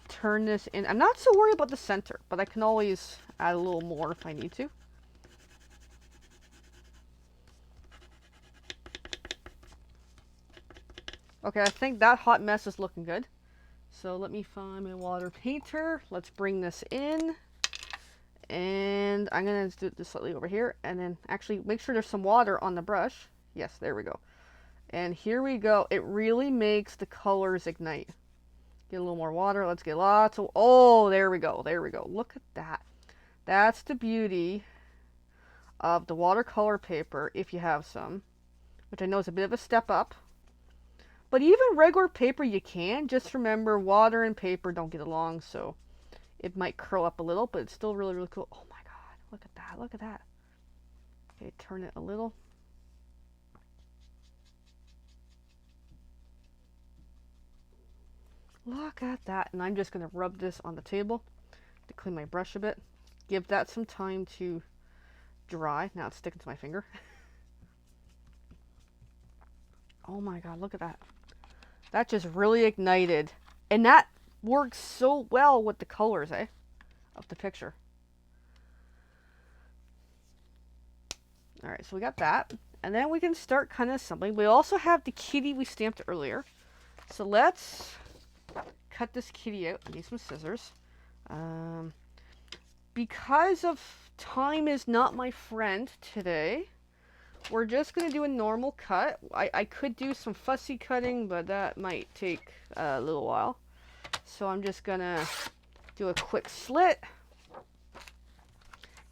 Speaker 1: turn this in. I'm not so worried about the center, but I can always add a little more if I need to. Okay, I think that hot mess is looking good. So let me find my water painter. Let's bring this in. And I'm going to do this slightly over here. And then actually make sure there's some water on the brush. Yes, there we go. And here we go. It really makes the colors ignite. Get a little more water. Let's get lots of... Oh, there we go. There we go. Look at that. That's the beauty of the watercolor paper, if you have some. Which I know is a bit of a step up. But even regular paper you can. Just remember, water and paper don't get along, so it might curl up a little, but it's still really, really cool. Oh my god, look at that, look at that. Okay, turn it a little. Look at that. And I'm just going to rub this on the table to clean my brush a bit. Give that some time to dry. Now it's sticking to my finger. Oh my god, look at that. That just really ignited. And that works so well with the colors, of the picture. Alright, so we got that. And then we can start kind of assembling. We also have the kitty we stamped earlier. So let's cut this kitty out. I need some scissors. Because of time is not my friend today, we're just going to do a normal cut. I could do some fussy cutting, but that might take a little while. So I'm just going to do a quick slit.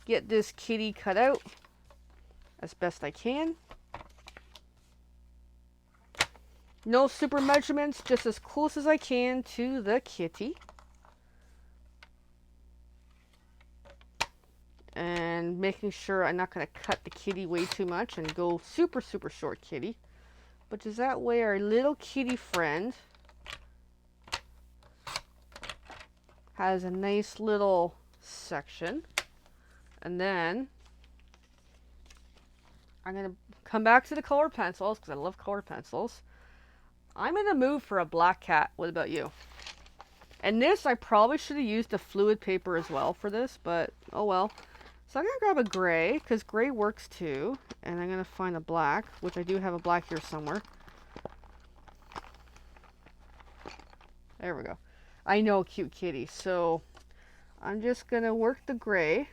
Speaker 1: Get this kitty cut out as best I can. No super measurements, just as close as I can to the kitty. And making sure I'm not going to cut the kitty way too much and go super, super short kitty. But just that way our little kitty friend has a nice little section. And then I'm going to come back to the colored pencils because I love colored pencils. I'm in the mood for a black cat. What about you? And this, I probably should have used a fluid paper as well for this, but oh well. So I'm going to grab a gray, because gray works too. And I'm going to find a black, which I do have a black here somewhere. There we go. I know, cute kitty. So I'm just going to work the gray.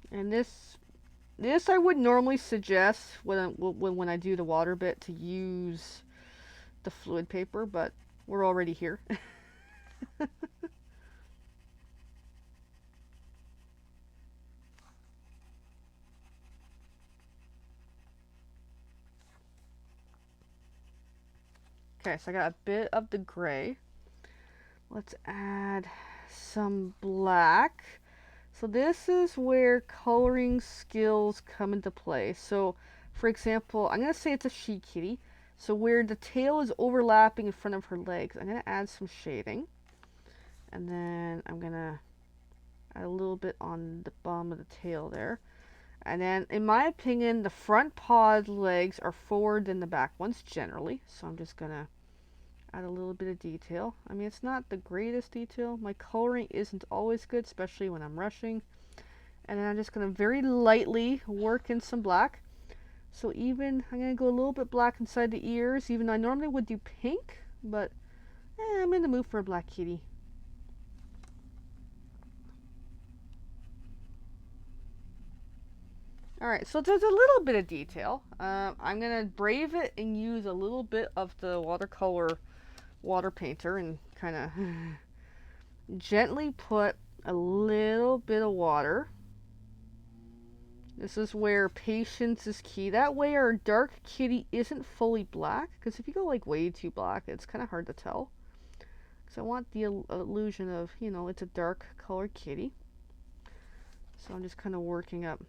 Speaker 1: And this I would normally suggest when I do the water bit to use the fluid paper, but we're already here. Okay, so I got a bit of the gray. Let's add some black. So this is where coloring skills come into play. So, for example, I'm going to say it's a she kitty. So where the tail is overlapping in front of her legs, I'm going to add some shading. And then I'm going to add a little bit on the bottom of the tail there. And then, in my opinion, the front paw's legs are forward than the back ones generally. So I'm just going to add a little bit of detail. I mean, it's not the greatest detail. My coloring isn't always good, especially when I'm rushing. And then I'm just going to very lightly work in some black. So I'm going to go a little bit black inside the ears, even though I normally would do pink, but I'm in the mood for a black kitty. Alright, so there's a little bit of detail. I'm going to brave it and use a little bit of the watercolor water painter and kind of gently put a little bit of water. This is where patience is key. That way our dark kitty isn't fully black, because if you go like way too black, it's kind of hard to tell. So I want the illusion of, it's a dark colored kitty. So I'm just kind of working up.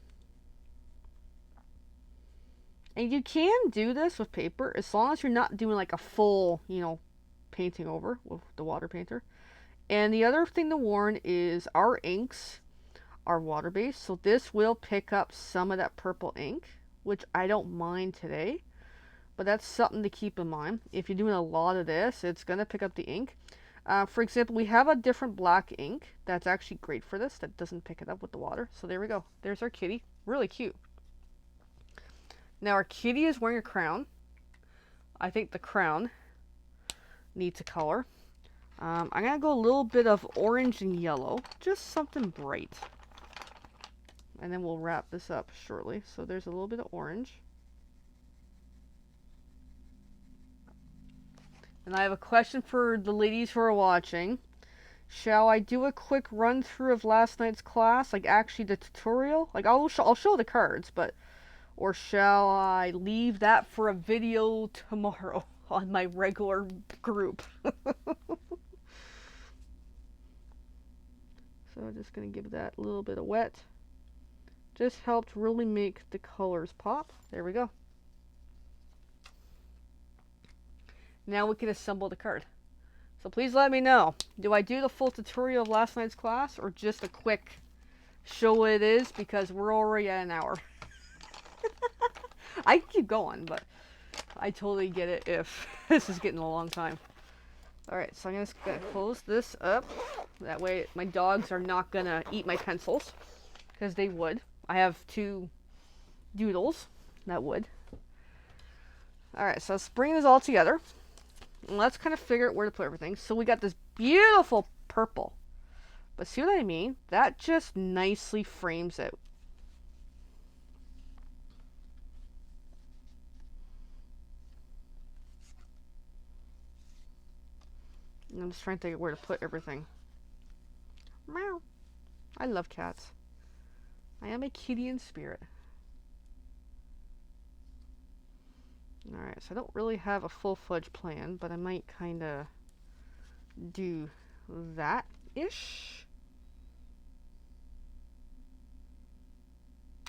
Speaker 1: And you can do this with paper as long as you're not doing like a full, painting over with the water painter. And the other thing to warn is our inks are water based, so this will pick up some of that purple ink, which I don't mind today, but that's something to keep in mind. If you're doing a lot of this, it's going to pick up the ink. For example, we have a different black ink that's actually great for this, that doesn't pick it up with the water. So there we go. There's our kitty. Really cute. Now our kitty is wearing a crown. I think the crown needs a color. I'm going to go a little bit of orange and yellow. Just something bright. And then we'll wrap this up shortly. So there's a little bit of orange. And I have a question for the ladies who are watching. Shall I do a quick run through of last night's class? Like actually the tutorial? Like I'll show the cards, but... Or shall I leave that for a video tomorrow on my regular group? So I'm just going to give that a little bit of wet. Just helped really make the colors pop. There we go. Now we can assemble the card. So please let me know. Do I do the full tutorial of last night's class or just a quick show what it is? Because we're already at an hour. I can keep going, but I totally get it if this is getting a long time. Alright, so I'm just going to close this up. That way my dogs are not going to eat my pencils. Because they would. I have 2 doodles that would. Alright, so let's bring this all together. And let's kind of figure out where to put everything. So we got this beautiful purple. But see what I mean? That just nicely frames it. I'm just trying to think of where to put everything. Meow. I love cats. I am a kitty in spirit. Alright, so I don't really have a full-fledged plan, but I might kind of do that-ish.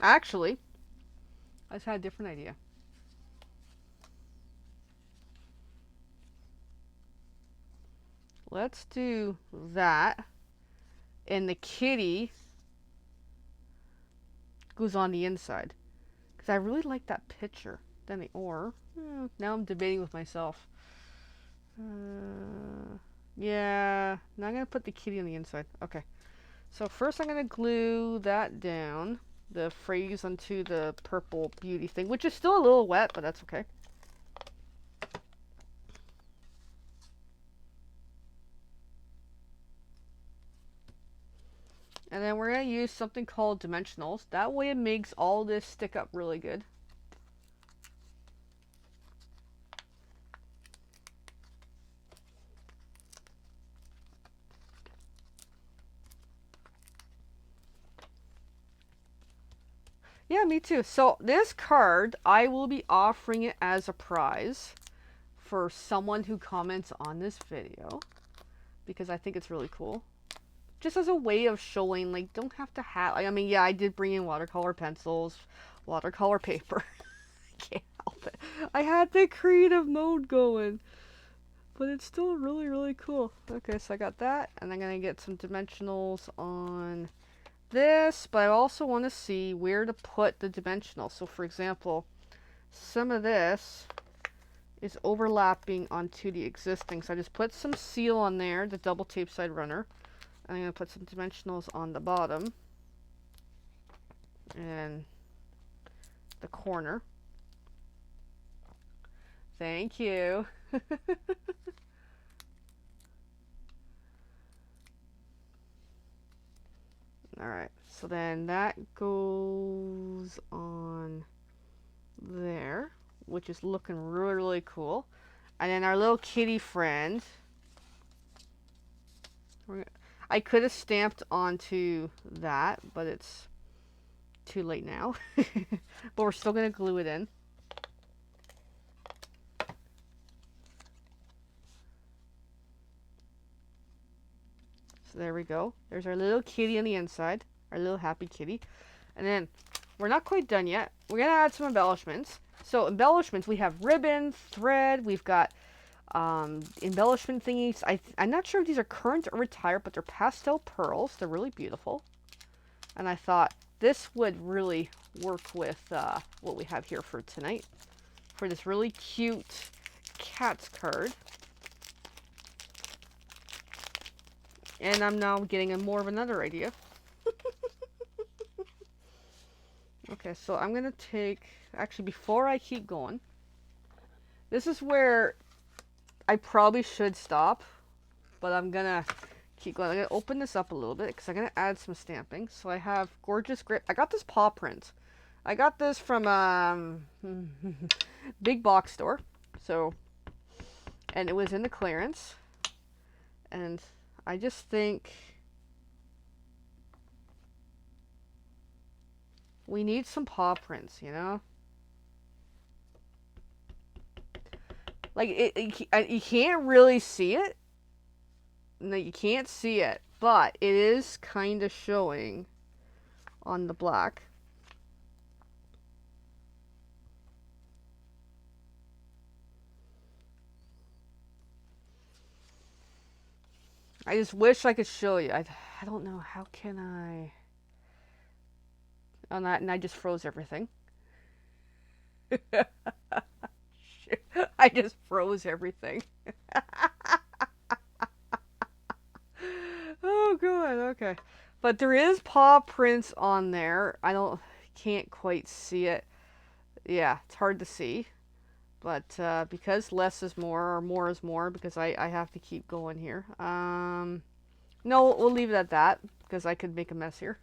Speaker 1: Actually, I just had a different idea. Let's do that. And the kitty goes on the inside. Because I really like that picture. Then the or. Now I'm debating with myself. Yeah. Now I'm going to put the kitty on the inside. Okay. So first I'm going to glue that down. The phrase onto the purple beauty thing. Which is still a little wet, but that's okay. And then we're going to use something called dimensionals. That way it makes all this stick up really good. Yeah, me too. So this card, I will be offering it as a prize for someone who comments on this video. Because I think it's really cool. Just as a way of showing, like, don't have to have... I mean, yeah, I did bring in watercolor pencils, watercolor paper. I can't help it. I had the creative mode going. But it's still really, really cool. Okay, so I got that. And I'm going to get some dimensionals on this. But I also want to see where to put the dimensionals. So, for example, some of this is overlapping onto the existing. So I just put some seal on there, the double tape side runner. I'm going to put some dimensionals on the bottom and the corner. Thank you. Alright, so then that goes on there, which is looking really, really cool. And then our little kitty friend, I could have stamped onto that, but it's too late now. But we're still going to glue it in. So there we go. There's our little kitty on the inside. Our little happy kitty. And then, we're not quite done yet. We're going to add some embellishments. So embellishments, we have ribbon, thread, we've got embellishment thingies. I'm not sure if these are current or retired, but they're pastel pearls. They're really beautiful. And I thought this would really work with what we have here for tonight. For this really cute cat's card. And I'm now getting more of another idea. Okay, Okay, so I'm gonna take, actually before I keep going, this is where I probably should stop, but I'm gonna keep going. I'm gonna open this up a little bit because I'm gonna add some stamping. So I have gorgeous grip. I got this paw print. I got this from big box store. So, and it was in the clearance. And I just think we need some paw prints, you know? Like, you can't really see it. No, you can't see it, but it is kind of showing on the black. I just wish I could show you. I don't know. How can I? On that, and I just froze everything. I just froze everything. Oh god, okay. But there is paw prints on there. Can't quite see it. Yeah, it's hard to see. But because less is more, or more is more, because I have to keep going here. No, we'll leave it at that, because I could make a mess here.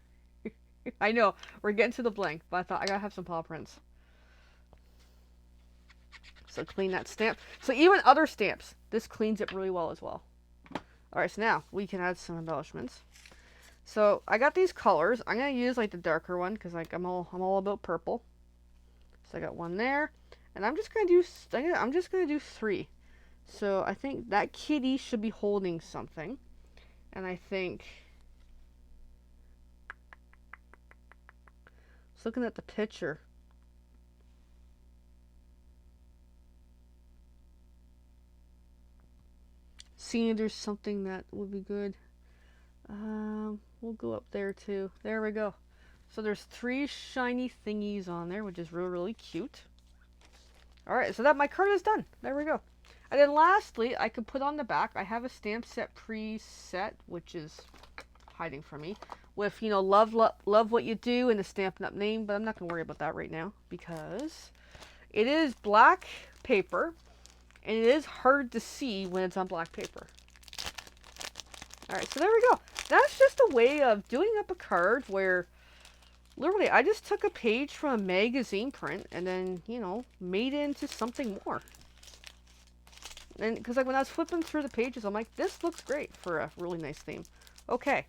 Speaker 1: I know, we're getting to the blank, but I thought I gotta have some paw prints. So clean that stamp. So even other stamps, this cleans it really well as well. Alright, so now we can add some embellishments. So I got these colors. I'm gonna use like the darker one because like I'm all about purple. So I got one there, and I'm just gonna do 3. So I think that kitty should be holding something, and I think just looking at the picture. Seeing if there's something that would be good. We'll go up there too. There we go. So there's 3 shiny thingies on there, which is really cute. Alright, so that my card is done. There we go. And then lastly, I could put on the back. I have a stamp set preset, which is hiding from me, with, you know, love what you do and the Stampin' Up name, but I'm not going to worry about that right now because it is black paper and it is hard to see when it's on black paper. Alright, so there we go. That's just a way of doing up a card where literally I just took a page from a magazine print and then, you know, made it into something more. And because like when I was flipping through the pages, I'm like, this looks great for a really nice theme. Okay,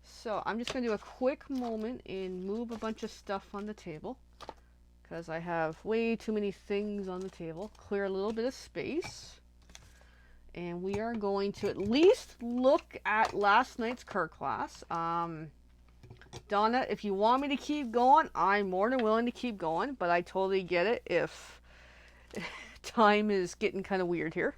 Speaker 1: so I'm just going to do a quick moment and move a bunch of stuff on the table because I have way too many things on the table. Clear a little bit of space. And we are going to at least look at last night's card class. Donna, if you want me to keep going, I'm more than willing to keep going, but I totally get it if time is getting kind of weird here.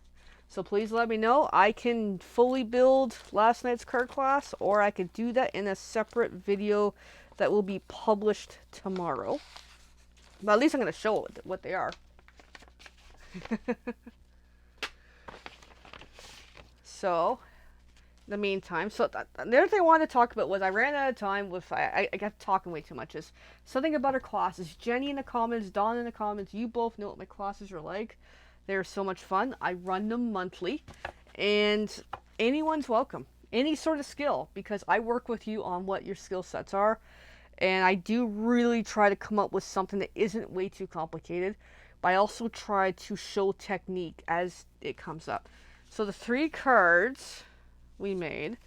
Speaker 1: So please let me know. I can fully build last night's card class, or I could do that in a separate video that will be published tomorrow. But at least I'm going to show what they are. So, in the meantime, so the other thing I wanted to talk about was I ran out of time with, I got talking way too much, is something about our classes. Jenny in the comments, Dawn in the comments, you both know what my classes are like. They're so much fun. I run them monthly, and anyone's welcome. Any sort of skill, because I work with you on what your skill sets are, and I do really try to come up with something that isn't way too complicated, but I also try to show technique as it comes up. So the 3 cards we made.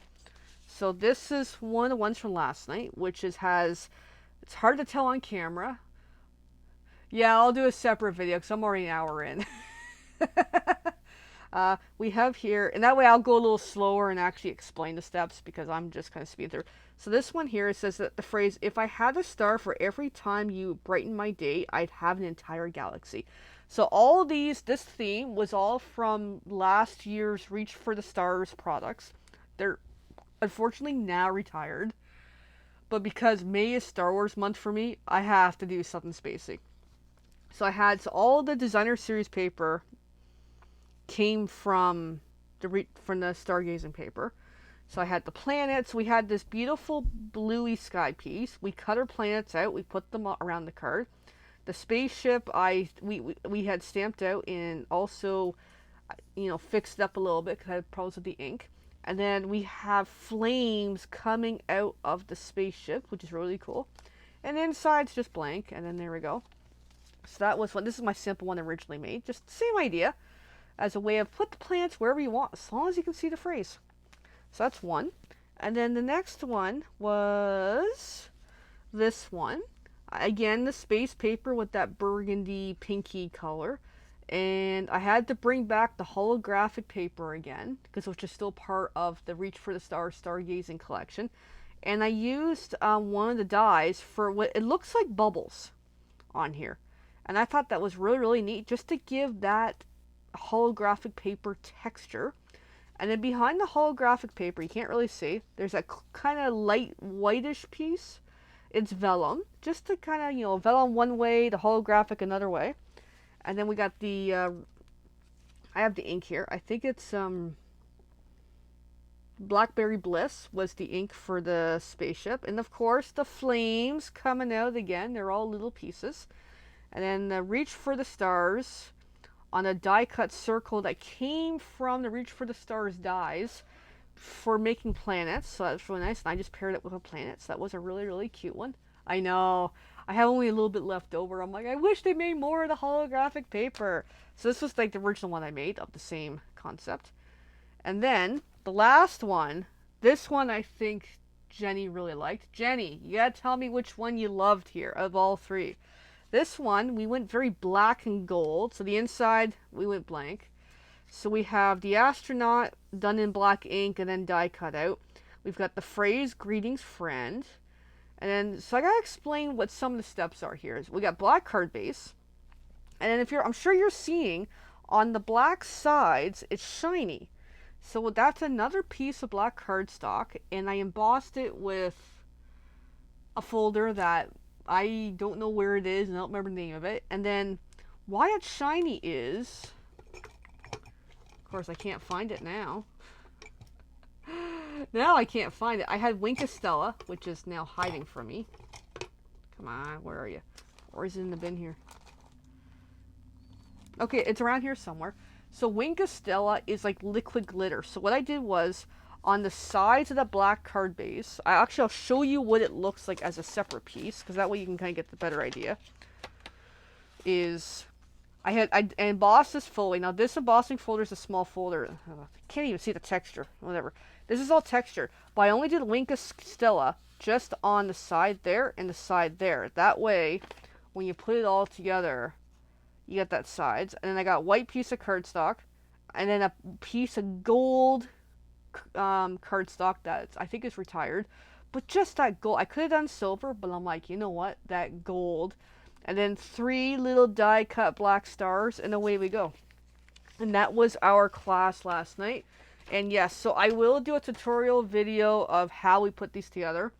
Speaker 1: So this is one of the ones from last night, which it's hard to tell on camera. Yeah, I'll do a separate video because I'm already an hour in. We have here, and that way I'll go a little slower and actually explain the steps because I'm just kind of speeding through. So this one here, it says that the phrase, if I had a star for every time you brighten my day, I'd have an entire galaxy. So all of this theme was all from last year's Reach for the Stars products. They're unfortunately now retired. But because May is Star Wars month for me, I have to do something spacey. So all the designer series paper came from the stargazing paper. So I had the planets. We had this beautiful bluey sky piece. We cut our planets out. We put them around the card. The spaceship we had stamped out and also, fixed up a little bit because I had problems with the ink. And then we have flames coming out of the spaceship, which is really cool. And the inside's just blank. And then there we go. So that was one. This is my simple one originally made. Just the same idea as a way of put the planets wherever you want, as long as you can see the phrase. So that's one. And then the next one was this one. Again, the space paper with that burgundy pinky color. And I had to bring back the holographic paper again, because which is still part of the Reach for the Stars Stargazing collection. And I used one of the dies for what it looks like bubbles on here. And I thought that was really, really neat, just to give that holographic paper texture. And then behind the holographic paper, you can't really see, there's a kind of light whitish piece. It's vellum, just to kind of, vellum one way, the holographic another way. And then we got the, I have the ink here. I think it's Blackberry Bliss was the ink for the spaceship. And of course, the flames coming out again. They're all little pieces. And then the Reach for the Stars on a die cut circle that came from the Reach for the Stars dies for making planets. So that's really nice. And I just paired it with a planet. So that was a really, really cute one. I know. I have only a little bit left over. I'm like, I wish they made more of the holographic paper. So this was like the original one I made of the same concept. And then the last one, this one I think Jenny really liked. Jenny, you gotta tell me which one you loved here of all three. This one, we went very black and gold. So the inside, we went blank. So we have the astronaut done in black ink and then die cut out. We've got the phrase, greetings friend. And then, so I gotta explain what some of the steps are here. We got black card base. And then I'm sure you're seeing on the black sides, it's shiny. So that's another piece of black cardstock. And I embossed it with a folder that I don't know where it is and I don't remember the name of it. And then why it's shiny is, of course I can't find it now. Now I can't find it. I had Wink Estella, which is now hiding from me. Come on, where are you? Or is it in the bin here? Okay, it's around here somewhere. So Wink Estella is like liquid glitter. So what I did was, on the sides of the black card base, I'll show you what it looks like as a separate piece, because that way you can kind of get the better idea. I embossed this fully. Now this embossing folder is a small folder. I can't even see the texture. Whatever. This is all texture. But I only did Wink Estella just on the side there and the side there. That way, when you put it all together, you get that sides. And then I got white piece of cardstock, and then a piece of gold cardstock that I think is retired. But just that gold. I could have done silver, but I'm like, you know what? That gold. And then 3 little die cut black stars, and away we go. And that was our class last night. And yes, so I will do a tutorial video of how we put these together.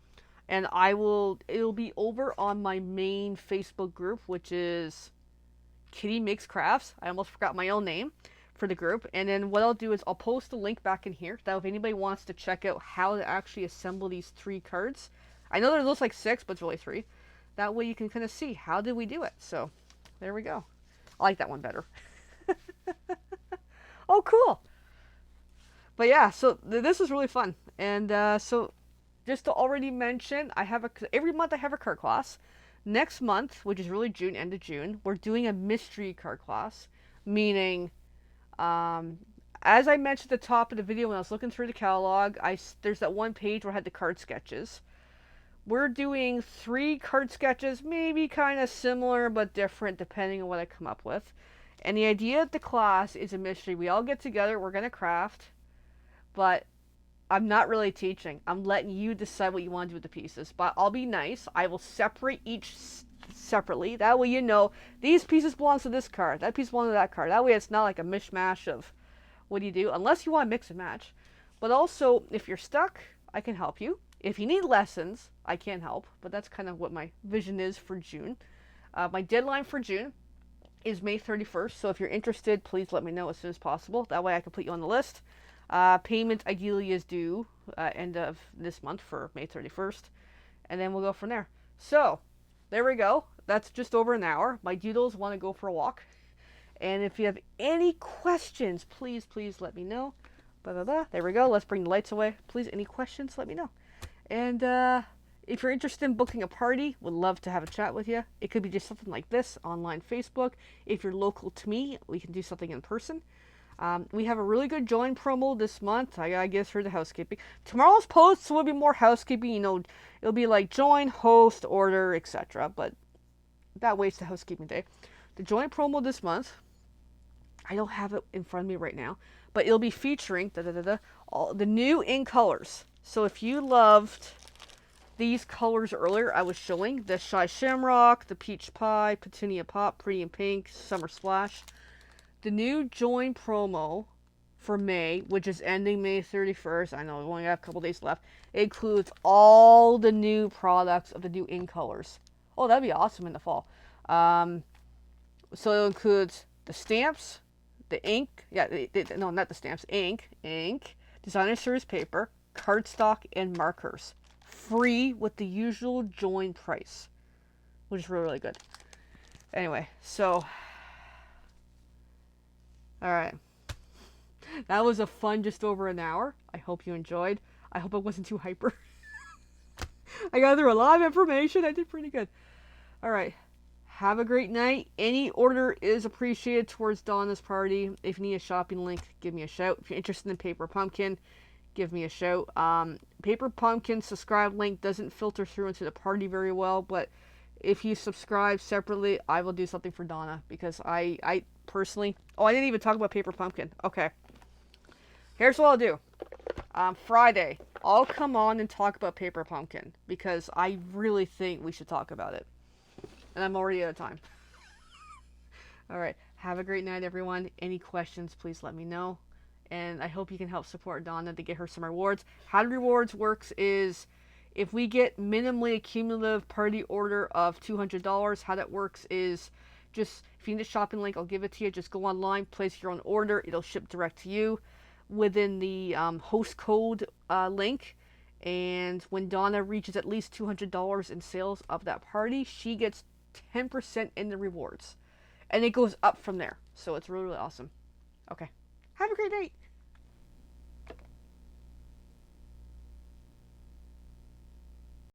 Speaker 1: And it'll be over on my main Facebook group, which is Kitty Makes Crafts. I almost forgot my own name for the group. And then what I'll do is I'll post a link back in here. That if anybody wants to check out how to actually assemble these 3 cards. I know there looks like 6, but it's really 3. That way you can kind of see how did we do it. So there we go. I like that one better. Oh, cool. But yeah, so this is really fun. And so just to already mention, every month I have a card class. Next month, which is really June, end of June, we're doing a mystery card class. Meaning, as I mentioned at the top of the video when I was looking through the catalog, there's that one page where I had the card sketches. We're doing 3 card sketches, maybe kind of similar but different depending on what I come up with. And the idea of the class is a mystery. We all get together, we're going to craft, but I'm not really teaching. I'm letting you decide what you want to do with the pieces. But I'll be nice. I will separate each separately. That way you know these pieces belong to this card, that piece belongs to that card. That way it's not like a mishmash of what do you do, unless you want to mix and match. But also, if you're stuck, I can help you. If you need lessons, I can help, but that's kind of what my vision is for June. My deadline for June is May 31st, so if you're interested, please let me know as soon as possible. That way I can put you on the list. Payment ideally is due end of this month for May 31st, and then we'll go from there. So, there we go. That's just over an hour. My doodles want to go for a walk. And if you have any questions, please, please let me know. Blah, blah, blah. There we go. Let's bring the lights away. Please, any questions, let me know. And if you're interested in booking a party, would love to have a chat with you. It could be just something like this, online Facebook. If you're local to me, we can do something in person. We have a really good join promo this month. I guess for the housekeeping. Tomorrow's posts will be more housekeeping. You know, it'll be like join, host, order, etc. But that waits the housekeeping day. The join promo this month, I don't have it in front of me right now, but it'll be featuring all the new in colors. So if you loved these colors earlier, I was showing the Shy Shamrock, the Peach Pie, Petunia Pop, Pretty in Pink, Summer Splash. The new join promo for May, which is ending May 31st, I know we only have a couple days left, it includes all the new products of the new in colors. Oh, that'd be awesome in the fall. So it includes the stamps, the ink, no, not the stamps, ink, designer series paper, cardstock, and markers. Free with the usual join price, which is really, really good. Anyway, so, alright. That was a fun just over an hour. I hope you enjoyed. I hope I wasn't too hyper. I got through a lot of information. I did pretty good. Alright. Have a great night. Any order is appreciated towards Donna's party. If you need a shopping link, give me a shout. If you're interested in Paper Pumpkin, give me a shout. Paper Pumpkin subscribe link doesn't filter through into the party very well, but if you subscribe separately, I will do something for Donna, because I personally... Oh, I didn't even talk about Paper Pumpkin. Okay. Here's what I'll do. Friday, I'll come on and talk about Paper Pumpkin, because I really think we should talk about it. And I'm already out of time. Alright, have a great night, everyone. Any questions, please let me know. And I hope you can help support Donna to get her some rewards. How the rewards works is, if we get minimally a cumulative party order of $200, how that works is, just, if you need a shopping link, I'll give it to you. Just go online, place your own order. It'll ship direct to you within the host code link. And when Donna reaches at least $200 in sales of that party, she gets 10% in the rewards. And it goes up from there. So it's really, really awesome. Okay. Have a great night.